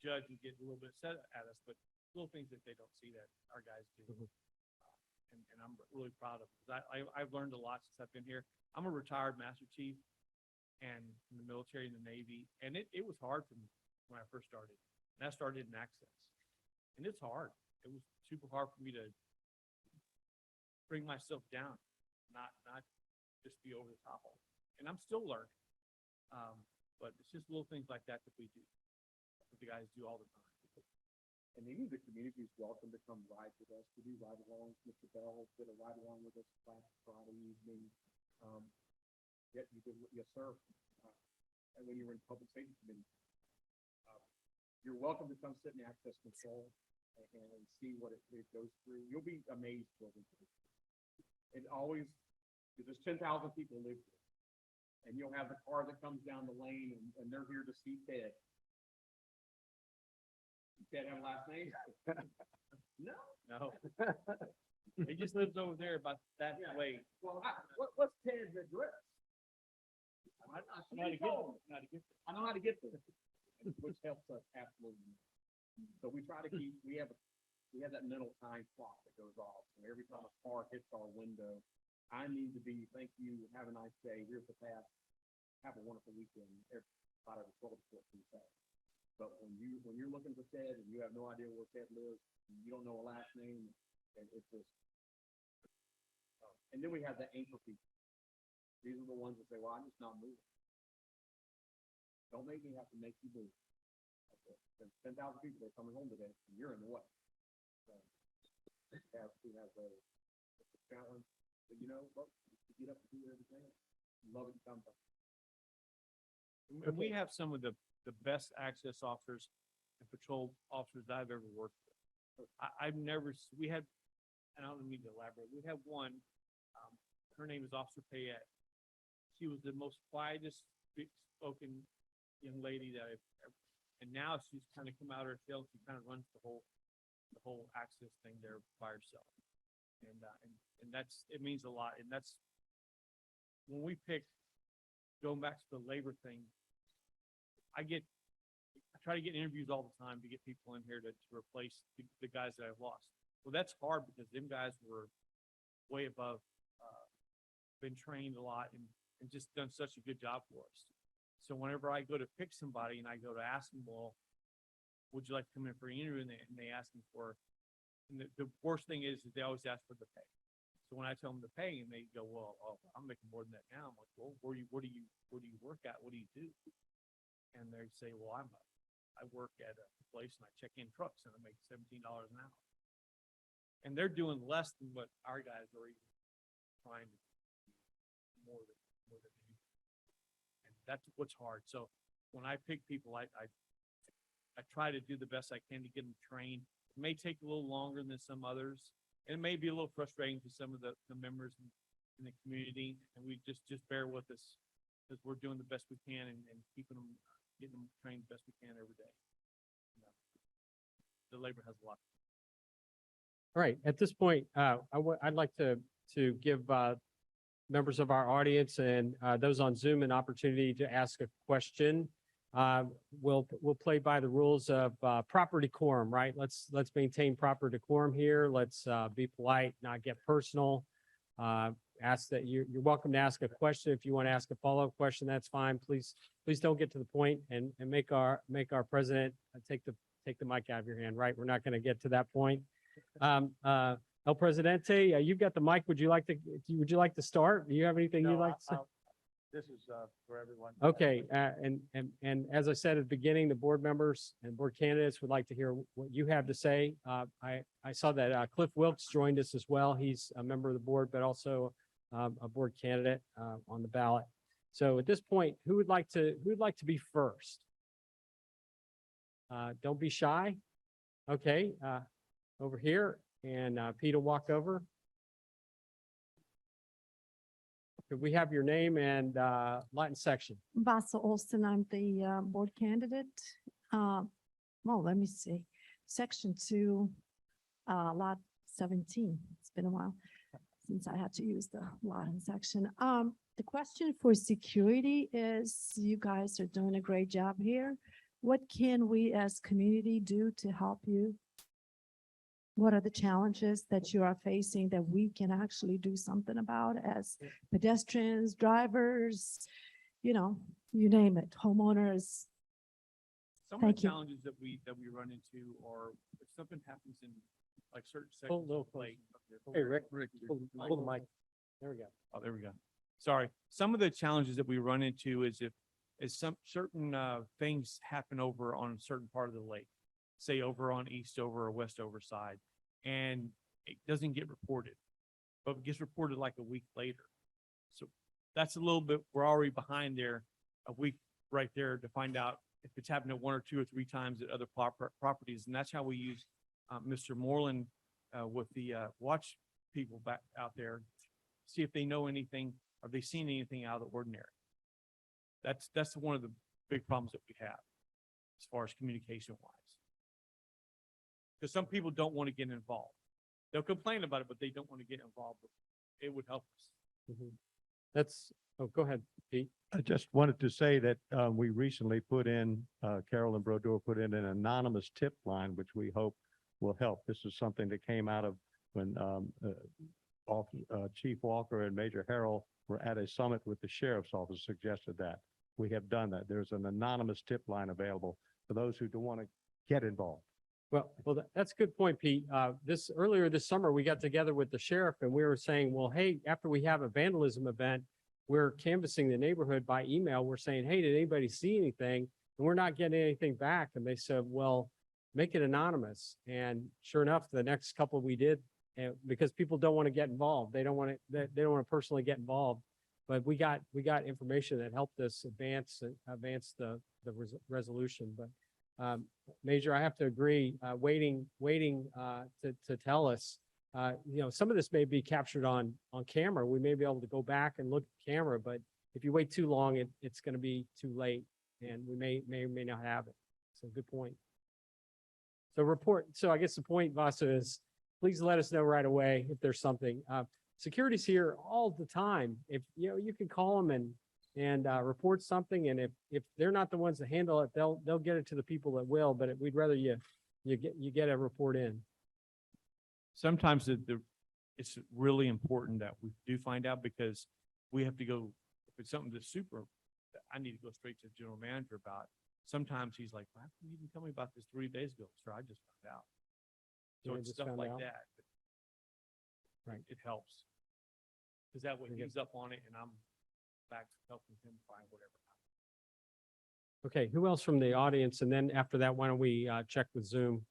judge and get a little bit upset at us, but little things that they don't see that our guys do. And I'm really proud of it. I've learned a lot since I've been here. I'm a retired Master Chief and in the military and the Navy, and it was hard for me when I first started. And I started in access. And it's hard. It was super hard for me to bring myself down, not just be over the top of it. And I'm still learning. But it's just little things like that we do, that the guys do all the time. And any of the community is welcome to come ride with us. We do ride alongs. Mr. Bell did a ride along with us last Friday evening. Yes, sir. And when you were in public safety committee, you're welcome to come sit in access control and see what it goes through. You'll be amazed what it goes through. It always, there's 10,000 people live here, and you'll have the car that comes down the lane, and they're here to see Ted. Ted have a last name? No. No. He just lives over there about that way. Well, what's Ted's address? I know how to get there. I know how to get there, which helps us absolutely. So we try to we have that mental time clock that goes off. So every time a car hits our window, I need to be, thank you, have a nice day, here's the pass, have a wonderful weekend, everybody was 12 to 14 seconds. But when you're looking for Ted and you have no idea where Ted lives, and you don't know a last name, and it's just, And then we have the anchor people. These are the ones that say, well, I'm just not moving. Don't make me have to make you move. There's 10,000 people that are coming home today, and you're in the way. So, we have a challenge, but you know, look, you get up and do everything. Love it, come back. And we have some of the best access officers and patrol officers I've ever worked with. I've never, we had, and I don't need to elaborate, we had one, her name is Officer Payette. She was the most quietest spoken young lady that I've ever, and now she's kind of come out of her shell. She kind of runs the whole access thing there by herself. And that's, it means a lot. And that's, when we pick, going back to the labor thing, I try to get interviews all the time to get people in here to replace the guys that I've lost. Well, that's hard because them guys were way above, been trained a lot and just done such a good job for us. So whenever I go to pick somebody and I go to ask them, well, would you like to come in for an interview? And they ask me for, and the worst thing is they always ask for the pay. So when I tell them the pay and they go, well, oh, I'm making more than that now. I'm like, well, where do you work at? What do you do? And they say, well, I work at a place and I check in trucks and I make $17 an hour. And they're doing less than what our guys are even trying to do, more than me. And that's what's hard. So when I pick people, I try to do the best I can to get them trained. It may take a little longer than some others. And it may be a little frustrating to some of the members in the community. And we just bear with us because we're doing the best we can and keeping them, getting them trained the best we can every day. You know, the labor has a lot. All right, at this point, I'd like to give members of our audience and those on Zoom an opportunity to ask a question. We'll play by the rules of proper decorum, right? Let's maintain proper decorum here. Let's be polite, not get personal. Ask that you're welcome to ask a question. If you want to ask a follow-up question, that's fine. Please don't get to the point and make our president take the mic out of your hand, right? We're not going to get to that point. El Presidente, you've got the mic. Would you like to start? Do you have anything you'd like to say? This is, for everyone. Okay, and as I said at the beginning, the board members and board candidates would like to hear what you have to say. I saw that Cliff Wilkes joined us as well. He's a member of the board, but also a board candidate on the ballot. So at this point, who would like to be first? Don't be shy. Okay, over here, and Pete will walk over. Could we have your name and Latin section? Vasa Olson, I'm the board candidate. Well, let me see. Section 2, lot 17. It's been a while since I had to use the Latin section. The question for security is, you guys are doing a great job here. What can we as community do to help you? What are the challenges that you are facing that we can actually do something about as pedestrians, drivers, you know, you name it, homeowners? Some of Thank the you. challenges that we run into are if something happens in like certain Pull a sections little of the lake. Hey, Rick, Rick, pull the mic. There we go. Oh, there we go. Sorry. Some of the challenges that we run into is if some certain things happen over on a certain part of the lake, say over on Eastover or Westover side, and it doesn't get reported, but it gets reported like a week later. So that's a little bit, we're already behind there a week right there to find out if it's happened at 1 or 2 or 3 times at other properties. And that's how we use Mr. Moreland with the watch people back out there, see if they know anything, have they seen anything out of the ordinary. That's one of the big problems that we have as far as communication wise. Because some people don't want to get involved. They'll complain about it, but they don't want to get involved. It would help us. Oh, go ahead, Pete. I just wanted to say that we recently put in, Carolyn Brodeur put in an anonymous tip line, which we hope will help. This is something that came out of when Chief Walker and Major Harrell were at a summit with the sheriff's office, suggested that. We have done that. There's an anonymous tip line available for those who don't want to get involved. That's a good point, Pete. Earlier this summer, we got together with the sheriff and we were saying, well, hey, after we have a vandalism event, we're canvassing the neighborhood by email. We're saying, hey, did anybody see anything? And we're not getting anything back. And they said, well, make it anonymous. And sure enough, the next couple we did, because people don't want to get involved. They don't want to personally get involved. But we got information that helped us advance the resolution. But Major, I have to agree, waiting to tell us, some of this may be captured on camera. We may be able to go back and look at camera, but if you wait too long, it's going to be too late and we may or may not have it. So good point. So I guess the point, Vasa, is please let us know right away if there's something. Security's here all the time. If, you can call them and report something. And if they're not the ones that handle it, they'll get it to the people that will, but we'd rather you get a report in. Sometimes it's really important that we do find out because we have to go, if it's something that's super, I need to go straight to the general manager about. Sometimes he's like, why didn't you even tell me about this 3 days ago? Sir, I just found out. So Yeah, it's just stuff found like out. that. Right. It helps. Cause that way Okay. he's up on it and I'm back helping him find whatever. Okay, who else from the audience? And then after that, why don't we check with Zoom?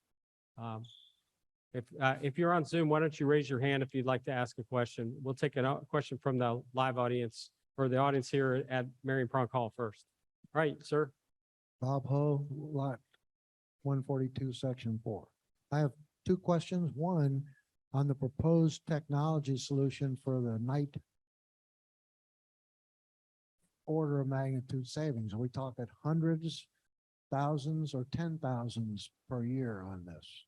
If you're on Zoom, why don't you raise your hand if you'd like to ask a question? We'll take a question from the live audience or the audience here at Marion Pronk Hall first. All right, sir. Bob Ho, lot 142, section 4. I have two questions. One, on the proposed technology solution for the night order of magnitude savings. Are we talking hundreds, thousands, or 10,000s per year on this?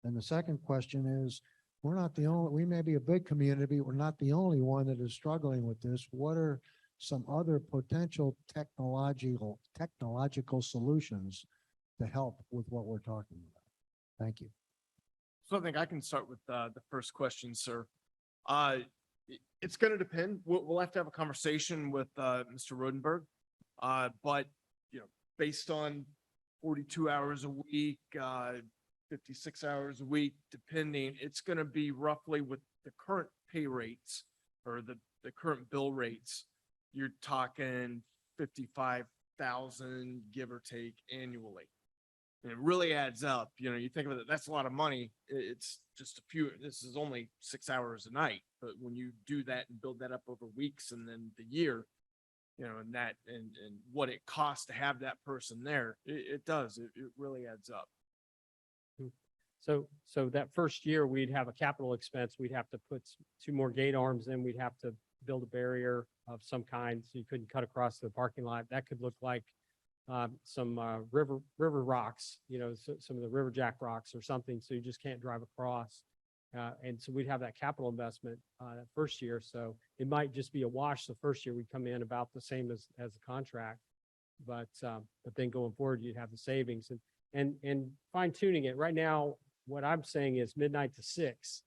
And the second question is, we're not the only, we may be a big community, we're not the only one that is struggling with this. What are some other potential technological solutions to help with what we're talking about? Thank you. So I think I can start with the first question, sir. It's going to depend. We'll have to have a conversation with Mr. Rodenberg. But, based on 42 hours a week, 56 hours a week, depending, it's going to be roughly with the current pay rates or the current bill rates. You're talking 55,000, give or take, annually. And it really adds up. You think of it, that's a lot of money. It's just this is only 6 hours a night. But when you do that and build that up over weeks and then the year, and that and what it costs to have that person there, it does. It really adds up. So that first year, we'd have a capital expense. We'd have to put 2 more gate arms in. We'd have to build a barrier of some kind so you couldn't cut across the parking lot. That could look like some river rocks, some of the river jack rocks or something. So you just can't drive across. And so we'd have that capital investment that first year. So it might just be a wash. The first year we'd come in about the same as the contract, but then going forward, you'd have the savings and fine tuning it. Right now, what I'm saying is midnight to 6,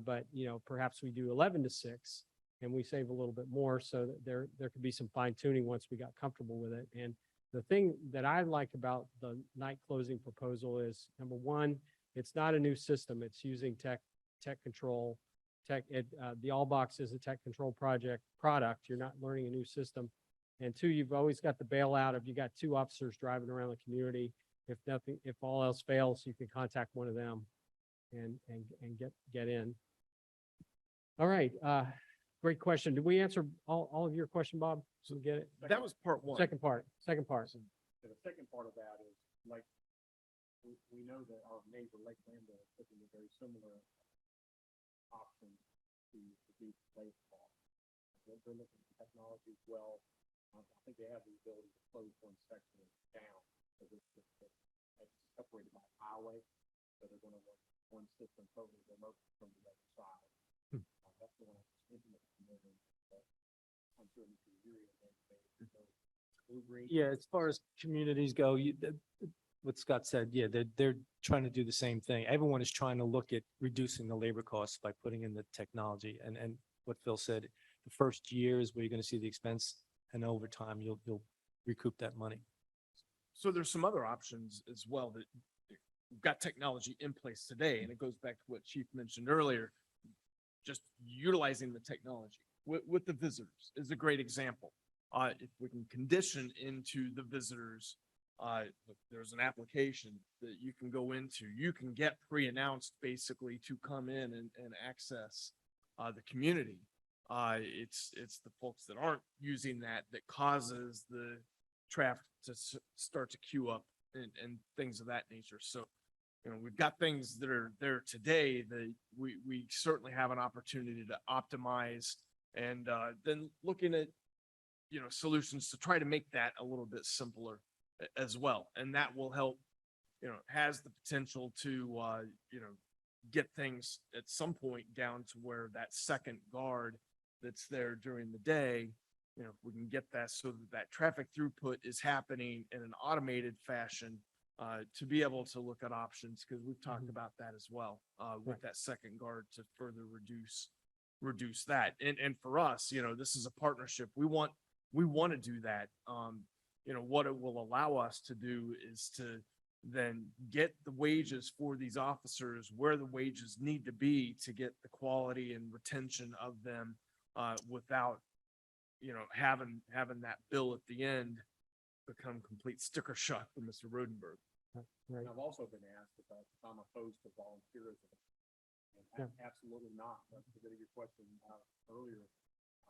but perhaps we do 11 to 6 and we save a little bit more. So that there could be some fine tuning once we got comfortable with it. And the thing that I like about the night closing proposal is, number one, it's not a new system. It's using tech control. The Allbox is a tech control product. You're not learning a new system. And 2, you've always got the bailout of you got 2 officers driving around the community. If all else fails, you can contact one of them and get in. All right. Great question. Did we answer all of your question, Bob? So we get it? That was part one. Second part. The second part of that is like, we know that our neighbor Lake Lambda is looking at very similar options to reduce labor costs. They're looking at technology as well. I think they have the ability to close one section down. So it's separated by highway. So they're going to work one system totally remote from the other side. That's the one I was thinking of. I'm sure Mr. Uri Blue Green. Yeah, as far as communities go, what Scott said, yeah, they're trying to do the same thing. Everyone is trying to look at reducing the labor costs by putting in the technology. And what Phil said, the first year is where you're going to see the expense, and over time you'll recoup that money. So there's some other options as well that we've got technology in place today, and it goes back to what Chief mentioned earlier. Just utilizing the technology with the visitors is a great example. If we can condition into the visitors, look, there's an application that you can go into. You can get pre-announced basically to come in and access the community. It's the folks that aren't using that causes the traffic to start to queue up and things of that nature. So, you know, we've got things that are there today that we certainly have an opportunity to optimize, and then looking at, you know, solutions to try to make that a little bit simpler as well. And that will help, you know, has the potential to, you know, get things at some point down to where that second guard that's there during the day, you know, we can get that so that that traffic throughput is happening in an automated fashion, to be able to look at options, because we've talked about that as well, with that second guard to further reduce that. And for us, you know, this is a partnership. We want to do that. You know, what it will allow us to do is to then get the wages for these officers where the wages need to be to get the quality and retention of them, without, you know, having that bill at the end become complete sticker shock for Mr. Rodenberg. Right. And I've also been asked if I'm opposed to volunteerism. And absolutely not. To get to your question earlier,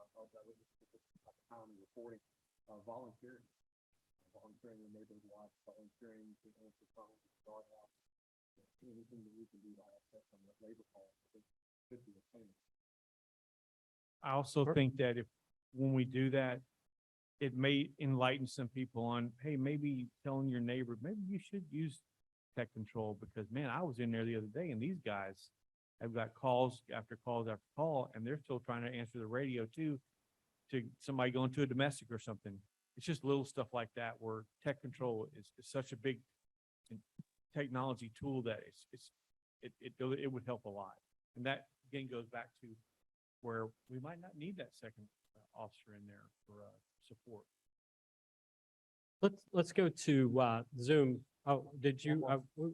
that was at the time of reporting, volunteering in neighborhood watch, volunteering to answer phones, guard house, anything that we can do to offset some of the labor costs, it should be a payment. I also think that when we do that, it may enlighten some people on, hey, maybe telling your neighbor, maybe you should use tech control, because man, I was in there the other day and these guys have got calls after calls after call, and they're still trying to answer the radio too, to somebody going to a domestic or something. It's just little stuff like that where tech control is such a big technology tool that it would help a lot. And that again goes back to where we might not need that second officer in there for support. Let's go to Zoom. Oh, did you,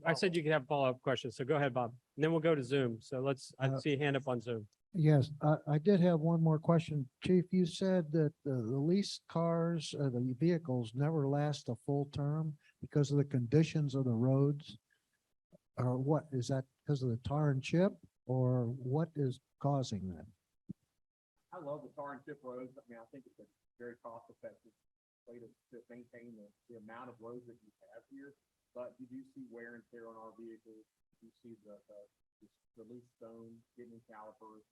I said you could have follow-up questions, so go ahead, Bob. And then we'll go to Zoom. So I see a hand up on Zoom. Yes, I did have one more question. Chief, you said that the leased cars, the vehicles never last a full term because of the conditions of the roads? Or what, is that because of the tar and chip, or what is causing that? I love the tar and chip roads. I mean, I think it's a very cost effective way to maintain the amount of roads that you have here. But you do see wear and tear on our vehicles. You see the loose stone, getting calipers,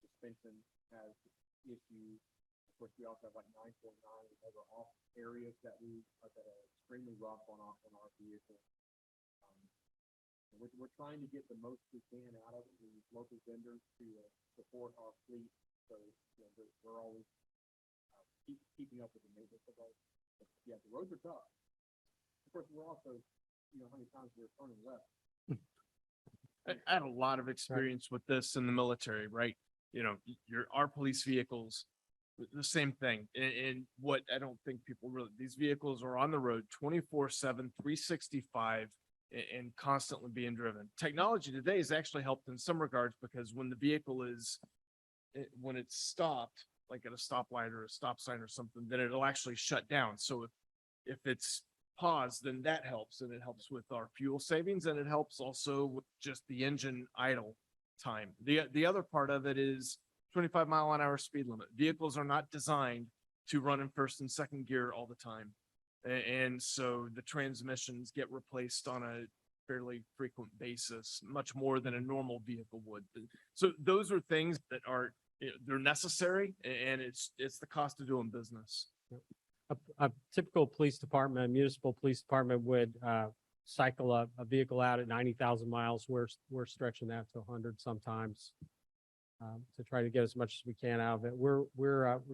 suspension has issues. Of course, we also have like 9.9 other off areas that are extremely rough on our vehicles. We're trying to get the most we can out of it. We use local vendors to support our fleet, so you know, we're always keeping up with the maintenance of those. But yeah, the roads are tough. Of course, we're also, you know, how many times we're turning left. I had a lot of experience with this in the military, right? You know, our police vehicles, the same thing. And what I don't think people really, these vehicles are on the road 24/7, 365 and constantly being driven. Technology today has actually helped in some regards, because when the vehicle when it's stopped, like at a stoplight or a stop sign or something, then it'll actually shut down. So if it's paused, then that helps, and it helps with our fuel savings, and it helps also with just the engine idle time. The other part of it is 25-mile-an-hour speed limit. Vehicles are not designed to run in first and second gear all the time. And so the transmissions get replaced on a fairly frequent basis, much more than a normal vehicle would. So those are things that are, they're necessary, and it's the cost of doing business. A typical police department, municipal police department would cycle a vehicle out at 90,000 miles. We're stretching that to 100 sometimes, to try to get as much as we can out of it. We're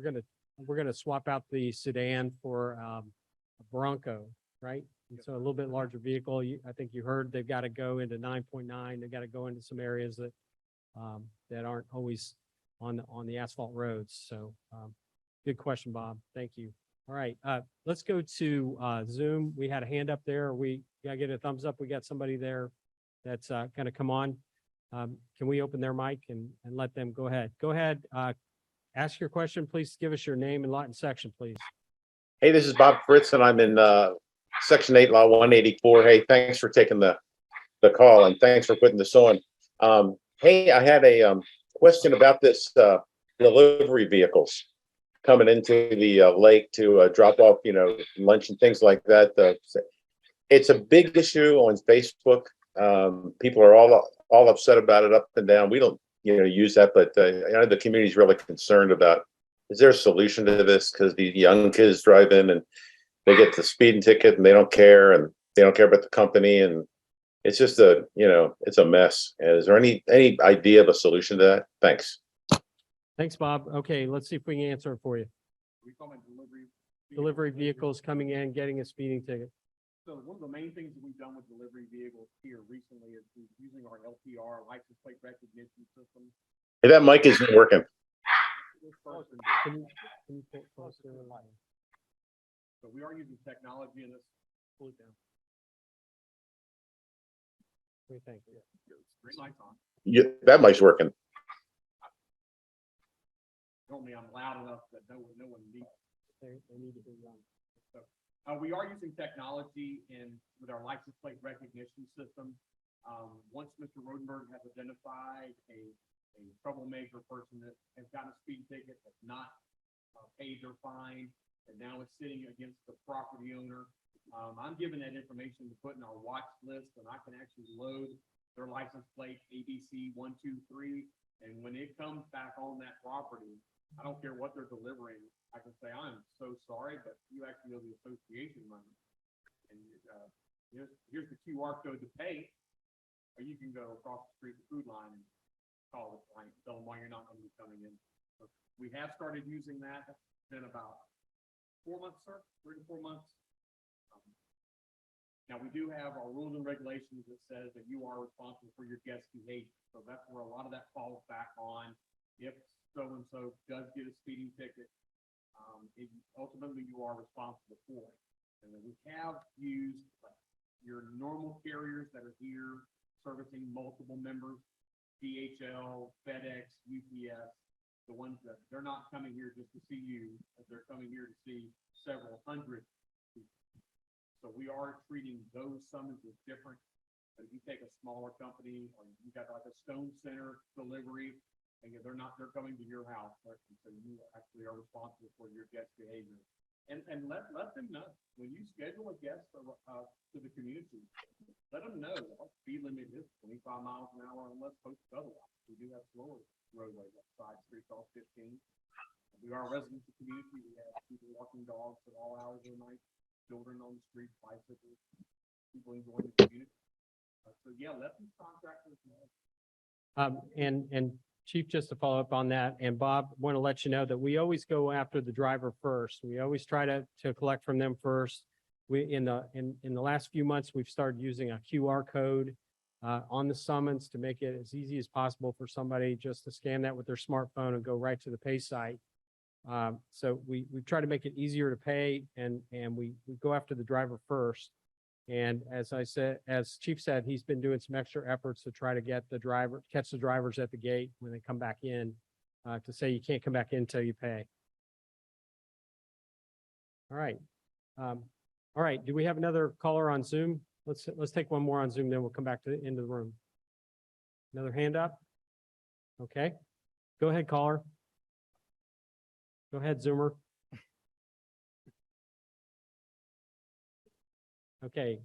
gonna swap out the sedan for a Bronco, right? And so a little bit larger vehicle. I think you heard they've got to go into 9.9. They've got to go into some areas that that aren't always on the asphalt roads. So good question, Bob. Thank you. All right, let's go to Zoom. We had a hand up there. We gotta get a thumbs up. We got somebody there that's gonna come on. Can we open their mic and let them go ahead? Go ahead, ask your question. Please give us your name and lot and section, please. Hey, this is Bob Fritz, and I'm in Section 8, Law 184. Hey, thanks for taking the call, and thanks for putting this on. Hey, I had a question about this delivery vehicles coming into the lake to drop off, lunch and things like that. It's a big issue on Facebook. People are all upset about it up and down. We don't, use that, but I know the community is really concerned about, is there a solution to this? Because the young kids drive in and they get the speeding ticket and they don't care, and they don't care about the company, and it's just it's a mess. Is there any idea of a solution to that? Thanks. Thanks, Bob. Okay, let's see if we can answer it for you. We call it Delivery vehicles coming in, getting a speeding ticket. So one of the main things that we've done with delivery vehicles here recently is we're using our LPR, license plate recognition system. Hey, that mic isn't working. This person- Can you pull closer? So we are using technology in this. Pull it down. What do you think? Green lights on. That mic's working. Normally I'm loud enough that no one needs. They need to be on. So, we are using technology with our license plate recognition system. Once Mr. Rodenberg has identified a troublemaker person that has gotten a speeding ticket, that's not paid their fine, and now it's sitting against the property owner, I'm given that information to put in our watch list, and I can actually load their license plate ABC 123, and when it comes back on that property, I don't care what they're delivering. I can say, I'm so sorry, but you actually owe the association money. And here's the QR code to pay. Or you can go across the street to Food Line and call the client, tell them why you're not going to be coming in. So we have started using that. It's been about 4 months, sir, 3 to 4 months. Now, we do have our rules and regulations that says that you are responsible for your guest behavior. So that's where a lot of that falls back on. If so-and-so does get a speeding ticket, ultimately you are responsible for it. And then we have used your normal carriers that are here servicing multiple members, DHL, FedEx, UPS, the ones that they're not coming here just to see you, but they're coming here to see several hundred people. So we are treating those summonses different. But if you take a smaller company, or you got like a Stone Center delivery, and they're coming to your house, right? And so you actually are responsible for your guest behavior. And let them know when you schedule a guest to the community, let them know our speed limit is 25 miles an hour unless posted otherwise. We do have slower roadways like side streets off 15. We are a residential community. We have people walking dogs at all hours of the night, children on the street, bicycles, people enjoying the community. So yeah, let these contractors know. And Chief, just to follow up on that, and Bob, want to let you know that we always go after the driver first. We always try to collect from them first. We, in the last few months, we've started using a QR code on the summons to make it as easy as possible for somebody just to scan that with their smartphone and go right to the pay site. So we try to make it easier to pay, and we go after the driver first. And as I said, as Chief said, he's been doing some extra efforts to try to catch the drivers at the gate when they come back in, to say you can't come back in until you pay. All right. All right. Do we have another caller on Zoom? Let's take one more on Zoom, then we'll come back into the room. Another hand up? Okay. Go ahead, caller. Go ahead, Zoomer. Okay.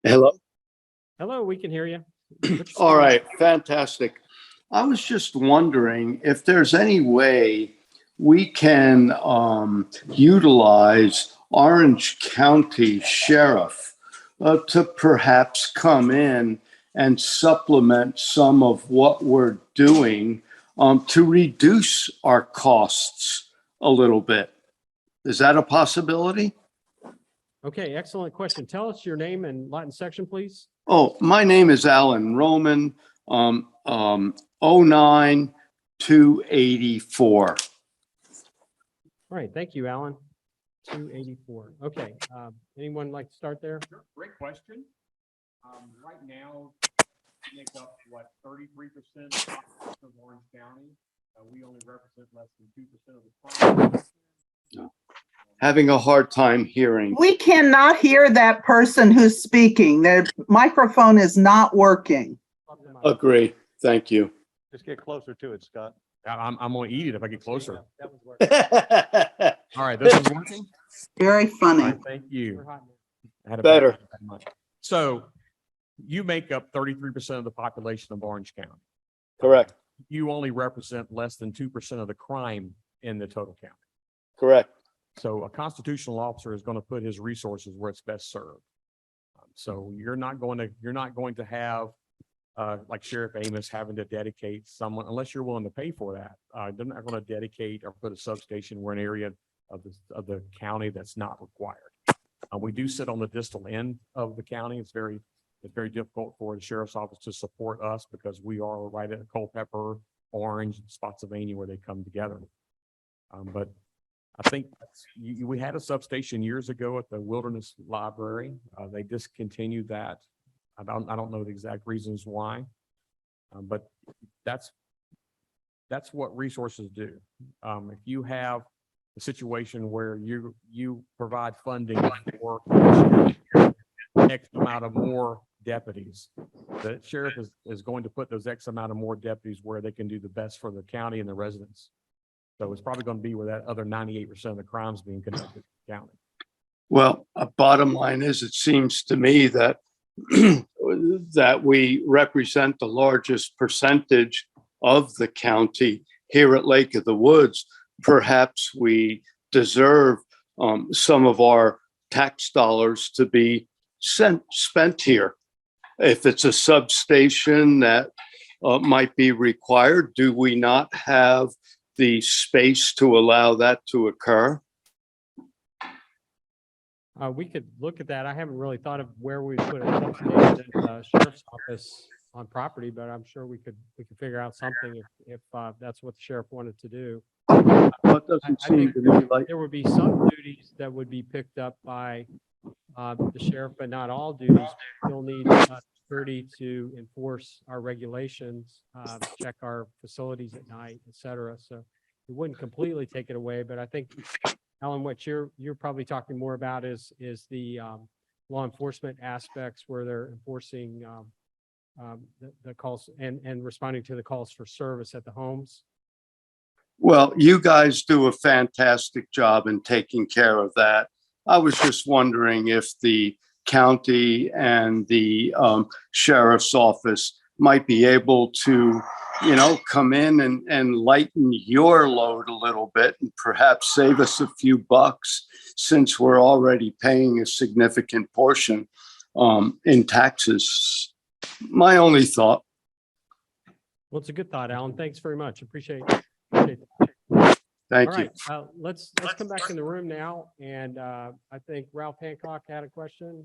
Hello. Hello, we can hear you. All right, fantastic. I was just wondering if there's any way we can utilize Orange County Sheriff to perhaps come in and supplement some of what we're doing to reduce our costs a little bit. Is that a possibility? Okay, excellent question. Tell us your name and lot and section, please. Oh, my name is Alan Roman. 09-284. All right, thank you, Alan. 284. Okay, anyone like to start there? Great question. Right now, we make up what, 33% of Orange County. We only represent less than 2% of the crime. Having a hard time hearing. We cannot hear that person who's speaking. Their microphone is not working. Agree. Thank you. Just get closer to it, Scott. I'm gonna eat it if I get closer. That was working. All right, this is working. Very All funny. right, thank you. We're hot now. I had a Better. bad month. So you make up 33% of the population of Orange County. Correct, You only represent less than 2% of the crime in the total county. correct. So a constitutional officer is going to put his resources where it's best served. So you're not going to have, like Sheriff Amos having to dedicate someone, unless you're willing to pay for that. They're not going to dedicate or put a substation where an area of the county that's not required. We do sit on the distal end of the county. It's very difficult for the sheriff's office to support us because we are right at Culpeper, Orange, Spotsylvania, where they come together. But I think we had a substation years ago at the Wilderness Library. They discontinued that. I don't know the exact reasons why, but that's what resources do. If you have a situation where you provide funding for X amount of more deputies, the sheriff is going to put those X amount of more deputies where they can do the best for the county and the residents. So it's probably going to be where that other 98% of the crimes being conducted in the county. Well, bottom line is, it seems to me that that we represent the largest percentage of the county here at Lake of the Woods. Perhaps we deserve some of our tax dollars to be spent here. If it's a substation that might be required, do we not have the space to allow that to occur? We could look at that. I haven't really thought of where we put a substation, sheriff's office on property, but I'm sure we could figure out something if that's what the sheriff wanted to do. Well, it doesn't I seem think to me like, there would be some duties that would be picked up by the sheriff, but not all duties. You'll need security to enforce our regulations, check our facilities at night, et cetera. So it wouldn't completely take it away, but I think, Alan, what you're probably talking more about is the law enforcement aspects where they're enforcing the calls and responding to the calls for service at the homes. well, you guys do a fantastic job in taking care of that. I was just wondering if the county and the sheriff's office might be able to, come in and lighten your load a little bit and perhaps save us a few bucks, since we're already paying a significant portion in taxes. My only thought. Well, it's a good thought, Alan. Thanks very much. Appreciate it. Thank All you. right, let's come back in the room now, and I think Ralph Hancock had a question.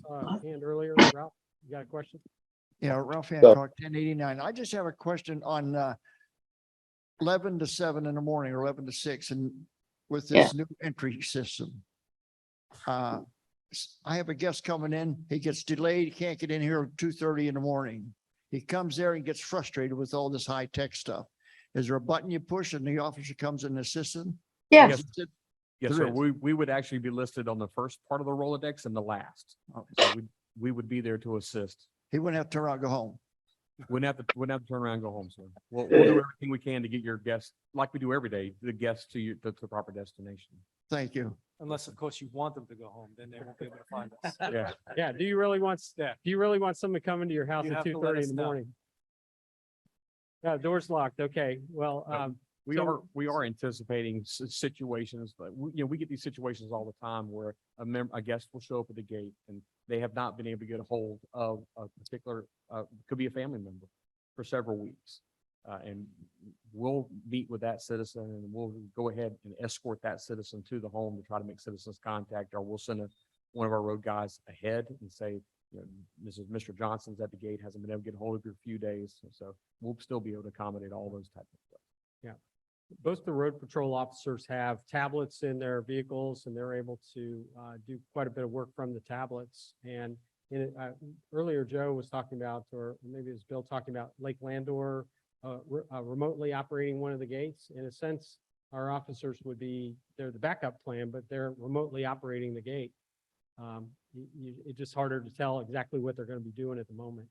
Saw a hand earlier. Ralph, you got a question? Yeah, Ralph Hancock, 1089. I just have a question on 11 to 7 in the morning or 11 to 6, and with this new entry system. I have a guest coming in, he gets delayed, he can't get in here at 2:30 in the morning. He comes there and gets frustrated with all this high tech stuff. Is there a button you push and the officer comes and assists him? Yes. Yes, There sir. is. We would actually be listed on the first part of the Rolodex and the last. So we would be there to assist. He wouldn't have to turn around and go home. Wouldn't have to turn around and go home, sir. We'll do everything we can to get your guests, like we do every day, the guests to the proper destination. Thank you. Unless, of course, you want them to go home, then they won't be able to find us. Yeah. Yeah. Do you really want someone coming to your house You at have to let 2:30 us in the know. morning? Yeah, door's locked. Okay, well, So- We are anticipating situations, but we get these situations all the time where a guest will show up at the gate and they have not been able to get a hold of a particular, could be a family member for several weeks. And we'll meet with that citizen and we'll go ahead and escort that citizen to the home to try to make citizens contact, or we'll send one of our road guys ahead and say, you know, Mr. Johnson's at the gate, hasn't been able to get a hold of you for a few days, so we'll still be able to accommodate all those types of stuff. Both the road patrol officers have tablets in their vehicles and they're able to do quite a bit of work from the tablets. And earlier Joe was talking about, or maybe it was Bill talking about Lake Landor remotely operating one of the gates. In a sense, our officers would be, they're the backup plan, but they're remotely operating the gate. It's just harder to tell exactly what they're going to be doing at the moment.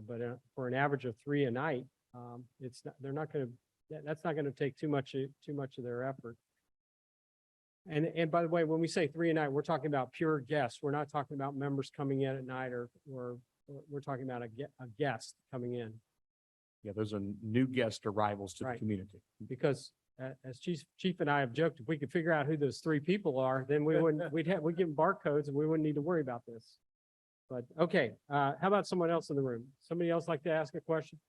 But for an average of 3 a night, it's not, they're not going to, that's not going to take too much of their effort. And by the way, when we say 3 a night, we're talking about pure guests. We're not talking about members coming in at night, or we're talking about a guest coming in. Yeah, those are new guest arrivals to the Right. community. Because as Chief and I have joked, if we could figure out who those 3 people are, then we wouldn't, we'd give them barcodes and we wouldn't need to worry about this. But, okay, how about someone else in the room? Somebody else like to ask a question?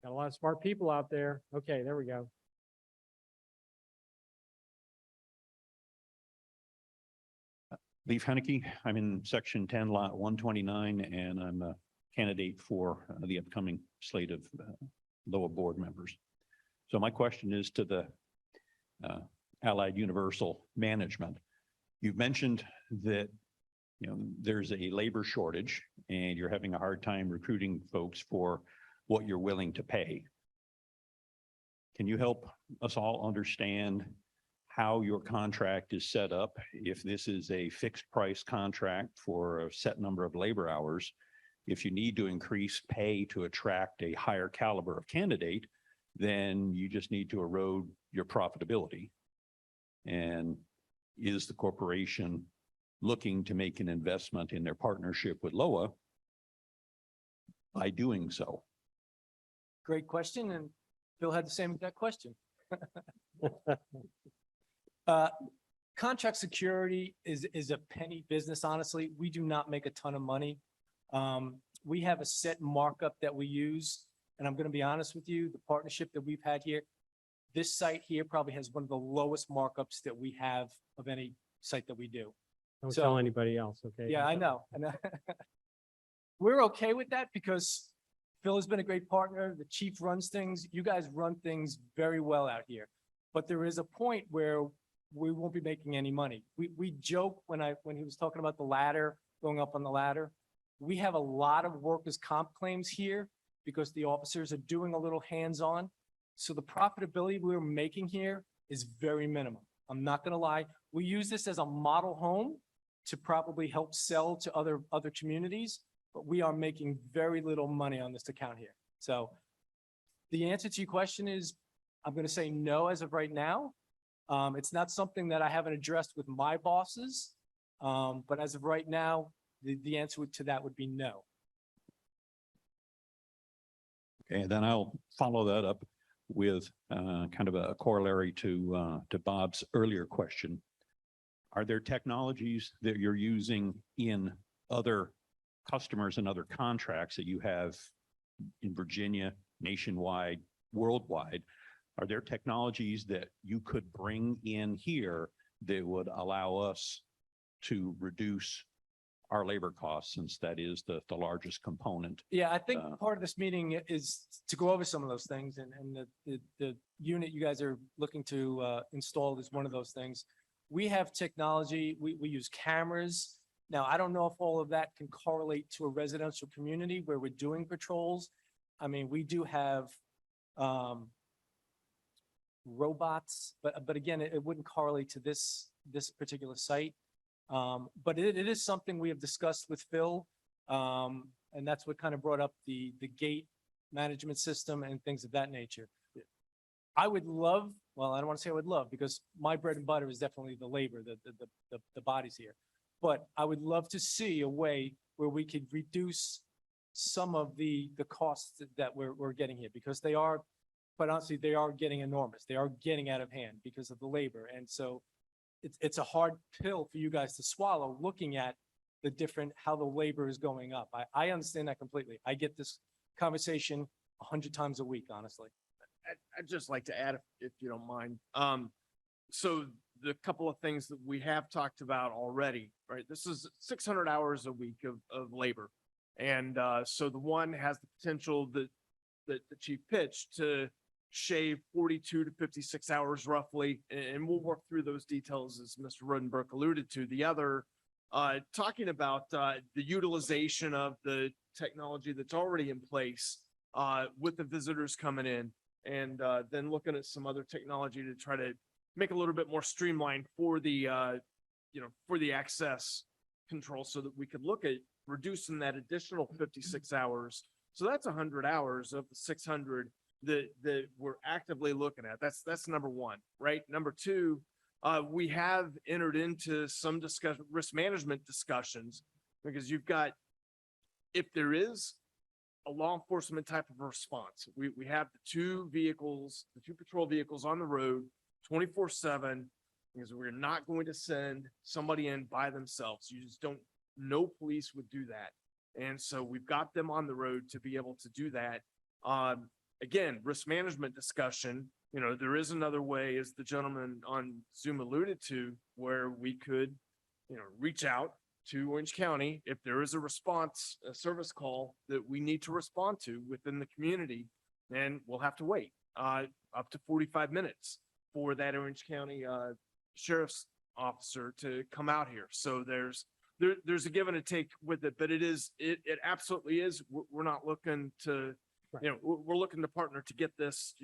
Got a lot of smart people out there. Okay, there we go. Leif Henneke. I'm in section 10, lot 129, and I'm a candidate for the upcoming slate of lower board members. So my question is to the Allied Universal management. You've mentioned that, you know, there's a labor shortage and you're having a hard time recruiting folks for what you're willing to pay. Can you help us all understand how your contract is set up? If this is a fixed price contract for a set number of labor hours, if you need to increase pay to attract a higher caliber of candidate, then you just need to erode your profitability. And is the corporation looking to make an investment in their partnership with LOA by doing so? Great question, and Bill had the same exact question. Contract security is a penny business, honestly. We do not make a ton of money. We have a set markup that we use, and I'm going to be honest with you, the partnership that we've had here, this site here probably has one of the lowest markups that we have of any site that we do. Don't So- tell anybody else, okay? Yeah, I know. We're okay with that because Phil has been a great partner. The chief runs things. You guys run things very well out here. But there is a point where we won't be making any money. We joke when he was talking about the ladder, going up on the ladder. We have a lot of workers' comp claims here because the officers are doing a little hands-on. So the profitability we're making here is very minimum. I'm not gonna lie. We use this as a model home to probably help sell to other communities, but we are making very little money on this account here. So the answer to your question is, I'm going to say no as of right now. It's not something that I haven't addressed with my bosses. But as of right now, the answer to that would be no. Okay, then I'll follow that up with kind of a corollary to Bob's earlier question. Are there technologies that you're using in other customers and other contracts that you have in Virginia, nationwide, worldwide? Are there technologies that you could bring in here that would allow us to reduce our labor costs, since that is the largest component? Yeah, I think part of this meeting is to go over some of those things, and the unit you guys are looking to install is one of those things. We have technology, we use cameras. Now, I don't know if all of that can correlate to a residential community where we're doing patrols. I mean, we do have robots, but again, it wouldn't correlate to this particular site. But it is something we have discussed with Phil. And that's what kind of brought up the gate management system and things of that nature. I would love, well, I don't want to say I would love, because my bread and butter is definitely the labor, the bodies here. But I would love to see a way where we could reduce some of the costs that we're getting here, because they are, quite honestly, they are getting enormous. They are getting out of hand because of the labor. And so it's a hard pill for you guys to swallow, looking at the different, how the labor is going up. I understand that completely. I get this conversation 100 times a week, honestly. I'd just like to add, if you don't mind. So the couple of things that we have talked about already, right? This is 600 hours a week of labor. And so the one has the potential that the chief pitched to shave 42 to 56 hours roughly. And we'll work through those details as Mr. Rodenberg alluded to. The other, talking about the utilization of the technology that's already in place with the visitors coming in, and then looking at some other technology to try to make a little bit more streamlined for the, for the access control, so that we could look at reducing that additional 56 hours. So that's 100 hours of the 600 that we're actively looking at. That's number one, right? Number two, we have entered into some risk management discussions, because you've got, if there is a law enforcement type of response, we have the two patrol vehicles on the road 24/7, because we're not going to send somebody in by themselves. You just don't, no police would do that. And so we've got them on the road to be able to do that. Again, risk management discussion, there is another way, as the gentleman on Zoom alluded to, where we could, reach out to Orange County if there is a service call that we need to respond to within the community, then we'll have to wait up to 45 minutes for that Orange County sheriff's officer to come out here. So there's a give and a take with it, but it absolutely is. We're not looking to, we're looking to partner to get this,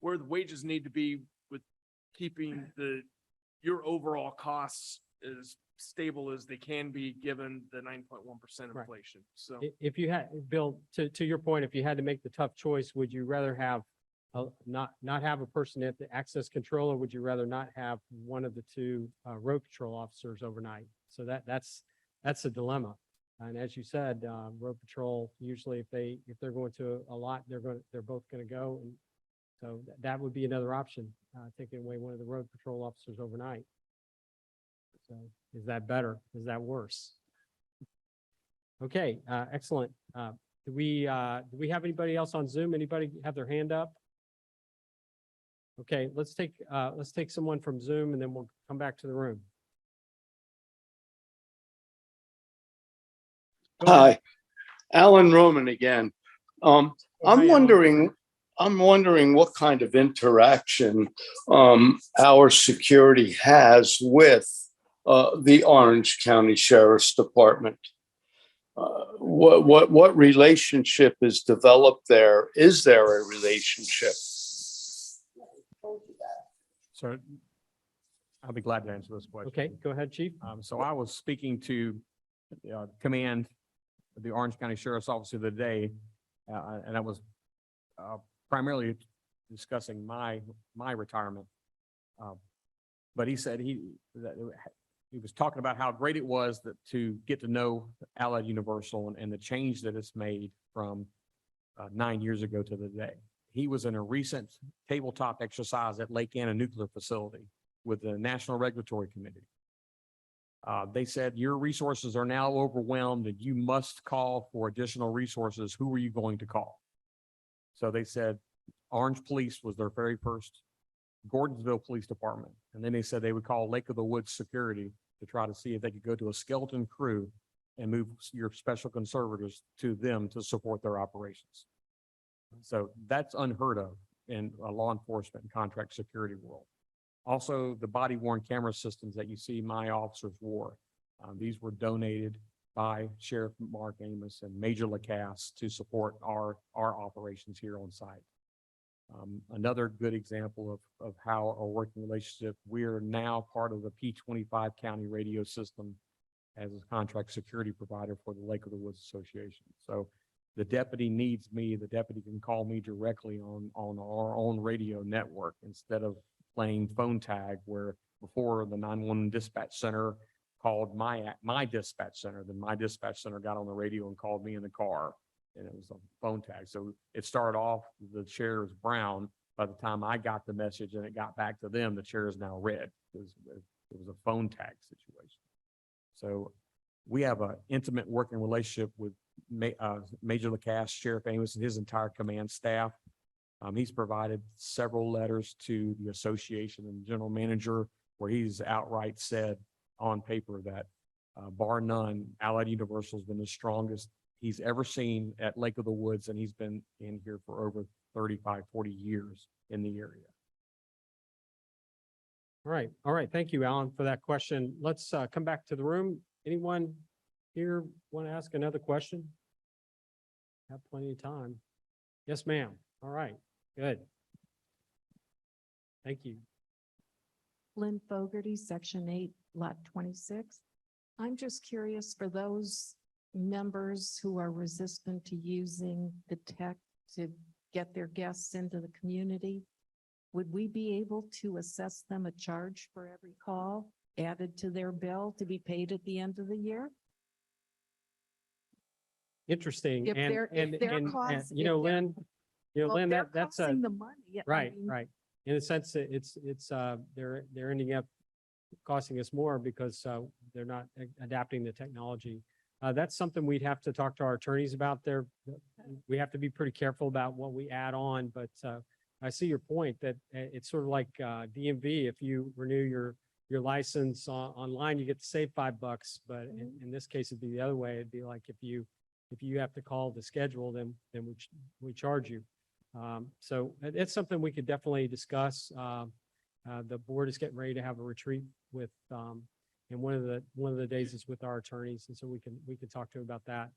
where the wages need to be, with keeping your overall costs as stable as they can be, given the 9.1% Right. inflation. So If you had, Bill, to your point, if you had to make the tough choice, would you rather have not have a person at the access control, or would you rather not have one of the two road patrol officers overnight? So that's a dilemma. And as you said, road patrol, usually if they're going to a lot, they're both going to go. And so that would be another option, taking away one of the road patrol officers overnight. So is that better? Is that worse? Okay, excellent. Do we have anybody else on Zoom? Anybody have their hand up? Okay, let's take someone from Zoom, and then we'll come back to the room. Hi, Alan Roman again. I'm hi, Alan. wondering what kind of interaction our security has with the Orange County Sheriff's Department. What relationship is developed there? Is there a relationship? So I'll be glad to answer this question. Okay, go ahead, Chief. So I was speaking to command of the Orange County Sheriff's Office the other day, and I was primarily discussing my retirement. But he said he was talking about how great it was to get to know Allied Universal and the change that it's made from 9 years ago to the day. He was in a recent tabletop exercise at Lake Anna Nuclear Facility with the National Regulatory Committee. They said, your resources are now overwhelmed and you must call for additional resources. Who are you going to call? So they said Orange Police was their very first, Gordonsville Police Department. And then they said they would call Lake of the Woods Security to try to see if they could go to a skeleton crew and move your special conservators to them to support their operations. So that's unheard of in a law enforcement and contract security world. Also, the body worn camera systems that you see my officers wore. These were donated by Sheriff Mark Amos and Major Lacasse to support our operations here on site. Another good example of how a working relationship, we're now part of the P25 county radio system as a contract security provider for the Lake of the Woods Association. So the deputy needs me, the deputy can call me directly on our own radio network instead of playing phone tag, where before the 911 dispatch center called my dispatch center, then my dispatch center got on the radio and called me in the car, and it was a phone tag. So it started off, the chair is brown. By the time I got the message and it got back to them, the chair is now red. It was a phone tag situation. So we have an intimate working relationship with Major Lacasse, Sheriff Amos, and his entire command staff. He's provided several letters to the association and general manager where he's outright said on paper that bar none, Allied Universal's been the strongest he's ever seen at Lake of the Woods, and he's been in here for over 35, 40 years in the area. All right. Thank you, Alan, for that question. Let's come back to the room. Anyone here want to ask another question? Have plenty of time. Yes, ma'am. All right, good. Thank you. Lynn Fogarty, Section 8, Lot 26. I'm just curious for those members who are resistant to using the tech to get their guests into the community, would we be able to assess them a charge for every call added to their bill to be paid at the end of the year? Interesting. If And, they're- and, if they're and, cost- you know, if they're- Lynn, you know, Well, Lynn, they're that's a, costing the money. Yeah, I right, mean, right. In a sense, it's, they're ending up costing us more because, they're not adapting the technology. That's something we'd have to talk to our attorneys about there. We have to be pretty careful about what we add on, but, I see your point that it's sort of like, DMV. If you renew your license online, you get to save $5, but in this case, it'd be the other way. It'd be like if you have to call to schedule, then we charge you. So it's something we could definitely discuss. The board is getting ready to have a retreat with, and one of the days is with our attorneys, and so we can talk to them about that.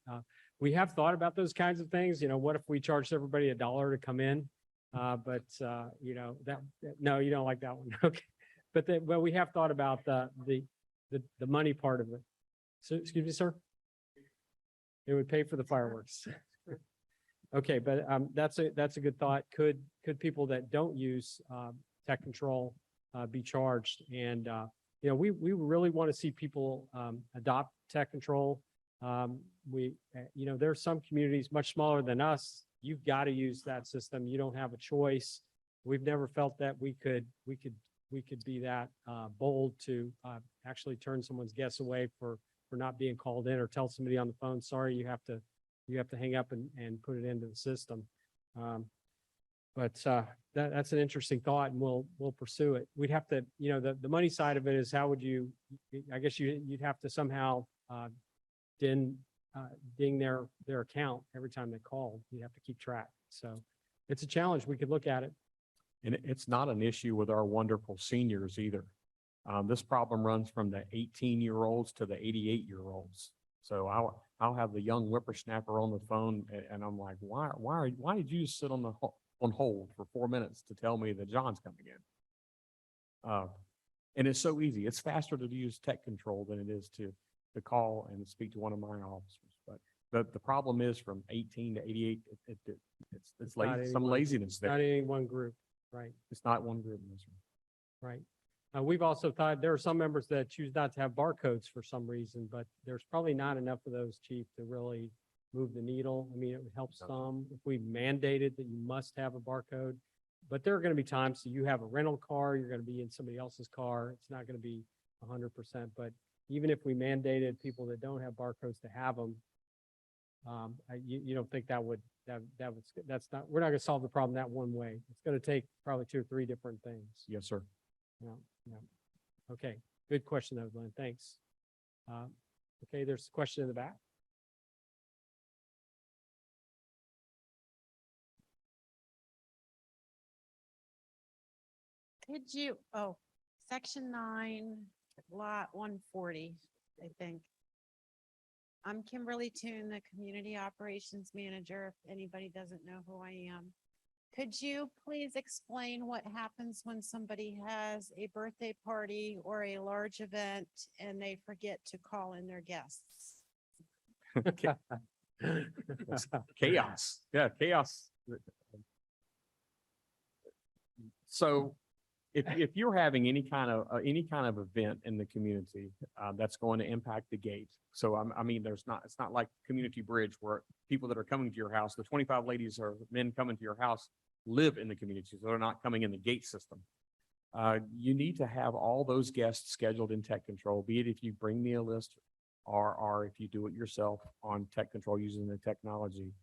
We have thought about those kinds of things. You know, what if we charged everybody $1 to come in? But you know, no, you don't like that one. Okay. But we have thought about the money part of it. So, excuse me, sir? It would pay for the fireworks. Okay, but that's a good thought. Could people that don't use tech control be charged? And you know, we really want to see people adopt tech control. You know, there are some communities much smaller than us. You've got to use that system. You don't have a choice. We've never felt that we could be that bold to actually turn someone's guests away for not being called in, or tell somebody on the phone, sorry, you have to hang up and put it into the system. But that's an interesting thought, and we'll pursue it. We'd have to, you know, the money side of it is how would you, I guess you'd have to somehow ding their account every time they call. You have to keep track. So it's a challenge. We could look at it. And it's not an issue with our wonderful seniors either. This problem runs from the 18-year-olds to the 88-year-olds. So I'll have the young whippersnapper on the phone, and I'm like, why did you sit on hold for 4 minutes to tell me that John's coming in? And it's so easy. It's faster to use tech control than it is to call and speak to one of my officers. But the problem is from 18 to 88, it's not some any laziness Not there. any one group, right? It's not one group. No, sir. Right. We've also thought there are some members that choose not to have barcodes for some reason, but there's probably not enough of those, Chief, to really move the needle. I mean, it would help some if we mandated that you must have a barcode. But there are going to be times that you have a rental car, you're going to be in somebody else's car. It's not going to be 100%. But even if we mandated people that don't have barcodes to have them, you don't think that's not, we're not going to solve the problem that one way. It's going to take probably 2 or 3 different things. Yes, sir. Yeah, yeah. Okay, good question though, Glenn. Thanks. Okay, there's a question in the back. Could you, section 9, lot 140, I think. I'm Kimberly Toon, the Community Operations Manager, if anybody doesn't know who I am. Could you please explain what happens when somebody has a birthday party or a large event and they forget to call in their guests? Chaos. Yeah, chaos. So if you're having any kind of event in the community that's going to impact the gate. So I mean, it's not like Community Bridge where people that are coming to your house, the 25 ladies or men coming to your house live in the community, so they're not coming in the gate system. You need to have all those guests scheduled in tech control, be it if you bring me a list or if you do it yourself on tech control using the technology.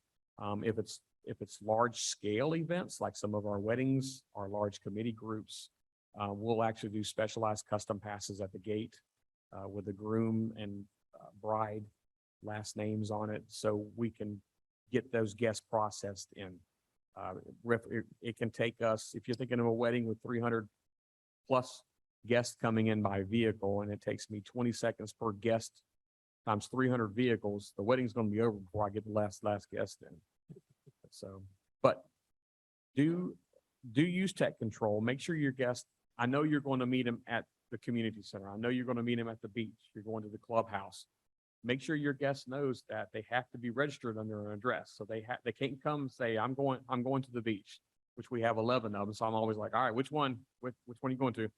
If it's large scale events, like some of our weddings, our large committee groups, We'll actually do specialized custom passes at the gate with the groom and bride last names on it, so we can get those guests processed in. It can take us, if you're thinking of a wedding with 300 plus guests coming in by vehicle, and it takes me 20 seconds per guest times 300 vehicles, the wedding's going to be over before I get the last guest in. So, but do use tech control. Make sure your guests, I know you're going to meet them at the community center. I know you're going to meet them at the beach. You're going to the clubhouse. Make sure your guest knows that they have to be registered under an address. So they can't come and say, I'm going to the beach, which we have 11 of them. So I'm always like, all right, which one are you going to?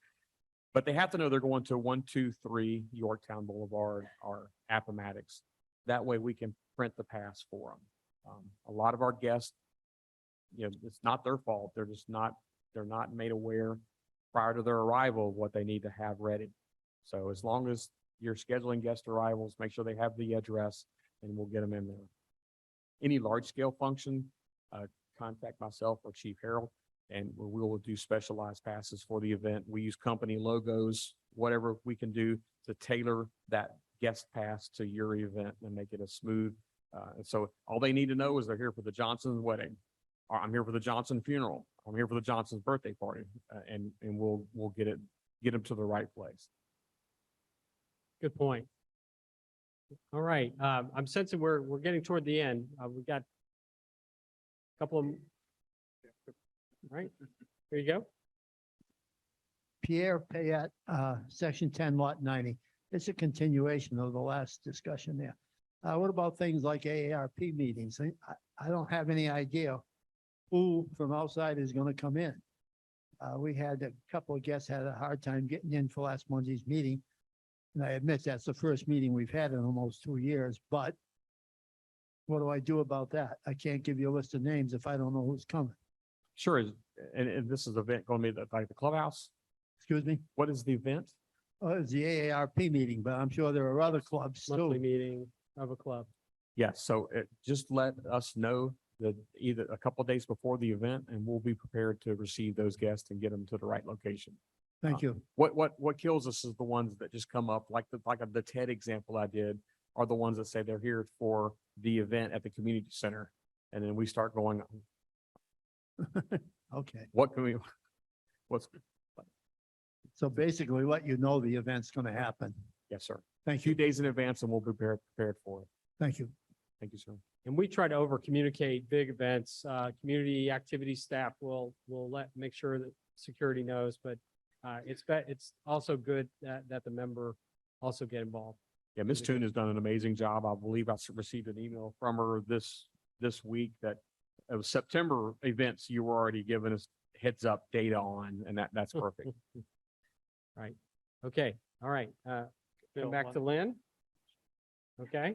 But they have to know they're going to 123 Yorktown Boulevard or Appomattox. That way we can print the pass for them. A lot of our guests, it's not their fault. They're not made aware prior to their arrival of what they need to have ready. So as long as you're scheduling guest arrivals, make sure they have the address and we'll get them in there. Any large scale function, contact myself or Chief Harold, and we will do specialized passes for the event. We use company logos, whatever we can do to tailor that guest pass to your event and make it a smooth. So all they need to know is they're here for the Johnson's wedding, or I'm here for the Johnson funeral. I'm here for the Johnson's birthday party, and we'll get them to the right place. Good point. All right, I'm sensing we're getting toward the end. We've got a couple of, all right, here you go. Pierre Payette, Section 10, Lot 90. It's a continuation of the last discussion there. What about things like AARP meetings? I don't have any idea who from outside is going to come in. We had a couple of guests had a hard time getting in for last Monday's meeting. And I admit that's the first meeting we've had in almost 2 years, but what do I do about that? I can't give you a list of names if I don't know who's coming. Sure. And this is the event going to be like the clubhouse? Excuse me? What is the event? It's the AARP meeting, but I'm sure there are other clubs Monthly too. meeting of a club. Yes, so just let us know that either a couple of days before the event, and we'll be prepared to receive those guests and get them to the right location. Thank you. What kills us is the ones that just come up, like the TED example I did, are the ones that say they're here for the event at the community center. And then we start going, Okay. what can we, So basically let you know the event's going to happen. yes, sir. Thank 2 you. days in advance and we'll be prepared for it. Thank you. Thank you, sir. And we try to over communicate big events. Community activity staff will make sure that security knows, but it's also good that the member also get involved. Yeah, Ms. Toon has done an amazing job. I believe I received an email from her this week that it was September events you were already giving us heads up data on, and that's perfect. Right. Okay. All right. Going back to Lynn. Okay.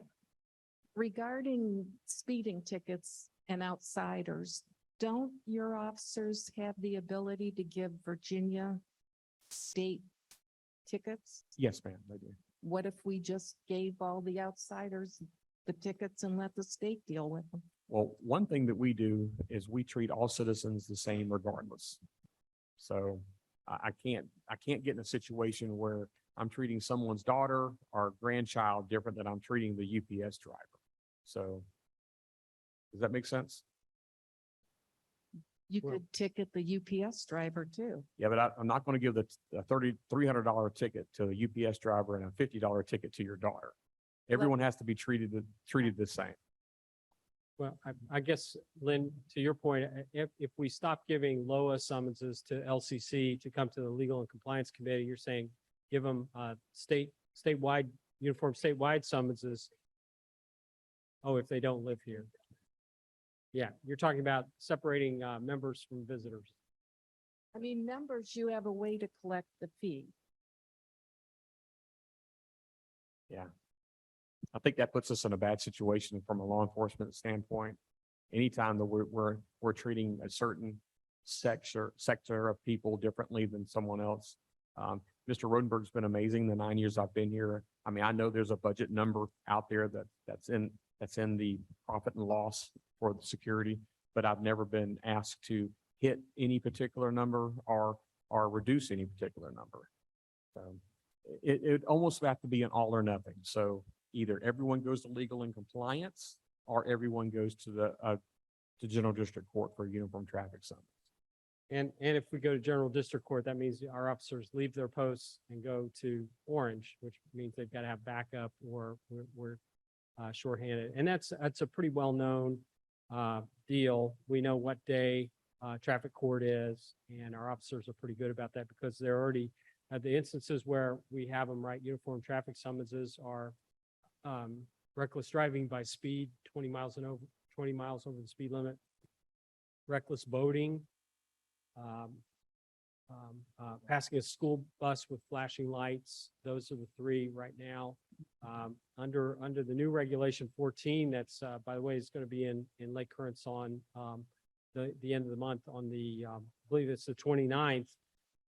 Regarding speeding tickets and outsiders, don't your officers have the ability to give Virginia state tickets? Yes, ma'am, they do. What if we just gave all the outsiders the tickets and let the state deal with them? Well, one thing that we do is we treat all citizens the same regardless. So I can't get in a situation where I'm treating someone's daughter or grandchild different than I'm treating the UPS driver. So does that make sense? You could ticket the UPS driver too. Yeah, but I'm not going to give the $300 ticket to a UPS driver and a $50 ticket to your daughter. Everyone has to be treated the same. Well, I guess, Lynn, to your point, if we stop giving LOA summonses to LCC to come to the Legal and Compliance Committee, you're saying give them statewide, uniform statewide summonses. Oh, if they don't live here. Yeah, you're talking about separating members from visitors. I mean, members, you have a way to collect the fee. Yeah. I think that puts us in a bad situation from a law enforcement standpoint. Anytime that we're treating a certain sector of people differently than someone else. Mr. Rodenberg's been amazing the 9 years I've been here. I mean, I know there's a budget number out there that's in the profit and loss for the security, but I've never been asked to hit any particular number or or reduce any particular number. So it almost have to be an all or nothing. So either everyone goes to legal and compliance or everyone goes to to general district court for uniform traffic summons. And if we go to general district court, that means our officers leave their posts and go to Orange, which means they've got to have backup or we're shorthanded. And that's a pretty well-known deal. We know what day traffic court is, and our officers are pretty good about that because they're already at the instances where we have them write uniform traffic summonses are reckless driving by speed, 20 miles over the speed limit, reckless boating, passing a school bus with flashing lights. Those are the three right now. Under the new regulation 14, that's by the way, is going to be in Lake Currents on the end of the month on the I believe it's the 29th.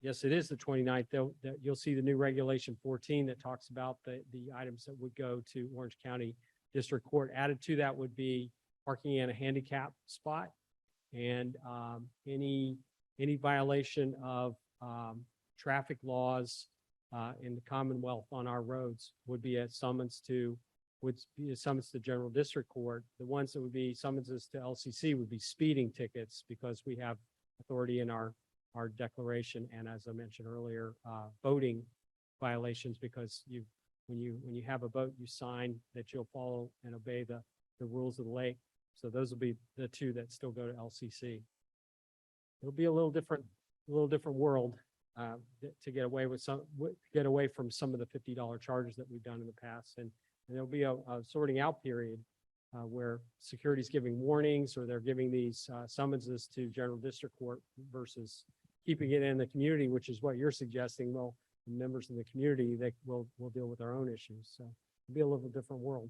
Yes, it is the 29th. You'll see the new regulation 14 that talks about the items that would go to Orange County District Court. Added to that would be parking in a handicap spot and any violation of traffic laws in the Commonwealth on our roads would be a summons to general district court. The ones that would be summonses to LCC would be speeding tickets because we have authority in our declaration. And as I mentioned earlier, boating violations because when you have a boat, you sign that you'll follow and obey the rules of the lake. So those will be the two that still go to LCC. It'll be a little different world to get away from some of the $50 charges that we've done in the past. And there'll be a sorting out period where security is giving warnings or they're giving these summonses to general district court versus keeping it in the community, which is what you're suggesting. Well, members of the community, they will deal with their own issues. So it'll be a little different world.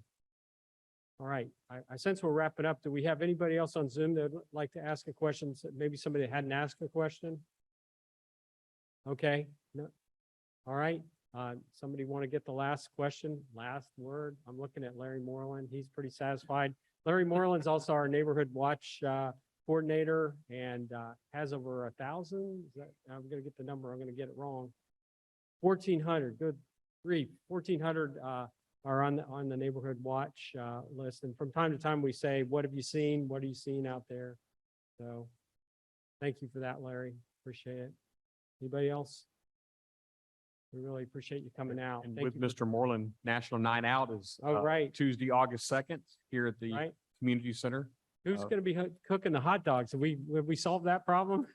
All right, I sense we're wrapping up. Do we have anybody else on Zoom that would like to ask a question? Maybe somebody that hadn't asked a question? Okay, no. All right, somebody want to get the last question, last word? I'm looking at Larry Moreland. He's pretty satisfied. Larry Moreland's also our neighborhood watch coordinator and has over 1,000. I'm going to get the number. I'm going to get it wrong. 1,400. Good grief. 1,400 are on the neighborhood watch list. And from time to time, we say, what have you seen? What are you seeing out there? So thank you for that, Larry. Appreciate it. Anybody else? We really appreciate you coming out. And Thank with you for- Mr. Moreland, National Night Out is right. Tuesday, August 2nd here at the Right. community center. Who's going to be cooking the hot dogs? Have we solved that problem?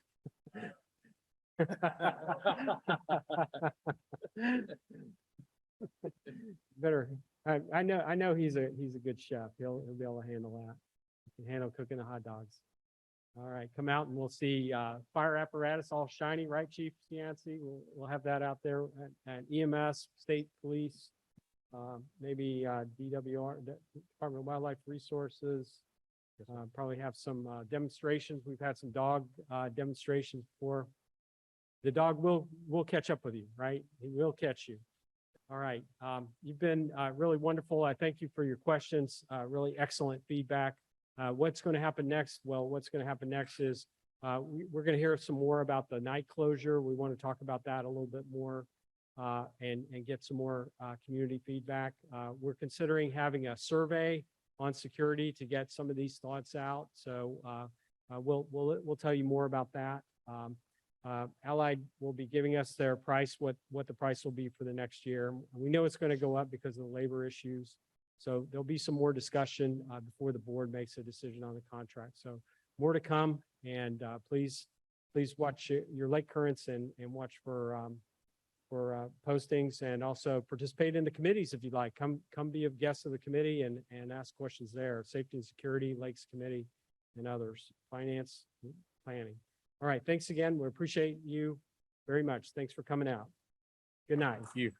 Better. I know he's a good chef. He'll be able to handle that. He can handle cooking the hot dogs. All right, come out and we'll see fire apparatus all shiny, right, Chief Cianci? We'll have that out there at EMS, state police, maybe DWR, Department of Wildlife Resources. Probably have some demonstrations. We've had some dog demonstrations before. The dog will catch up with you, right? He will catch you. All right. You've been really wonderful. I thank you for your questions. Really excellent feedback. What's going to happen next? Well, what's going to happen next is we're going to hear some more about the night closure. We want to talk about that a little bit more and get some more community feedback. We're considering having a survey on security to get some of these thoughts out. So we'll tell you more about that. Allied will be giving us their price, what the price will be for the next year. We know it's going to go up because of the labor issues. So there'll be some more discussion before the board makes a decision on the contract. So more to come, and please watch your Lake Currents and watch for postings, and also participate in the committees if you'd like. Come be a guest of the committee and ask questions there. Safety and Security, Lakes Committee, and others. Finance, planning. All right, thanks again. We appreciate you very much. Thanks for coming out. Good night. Thank you.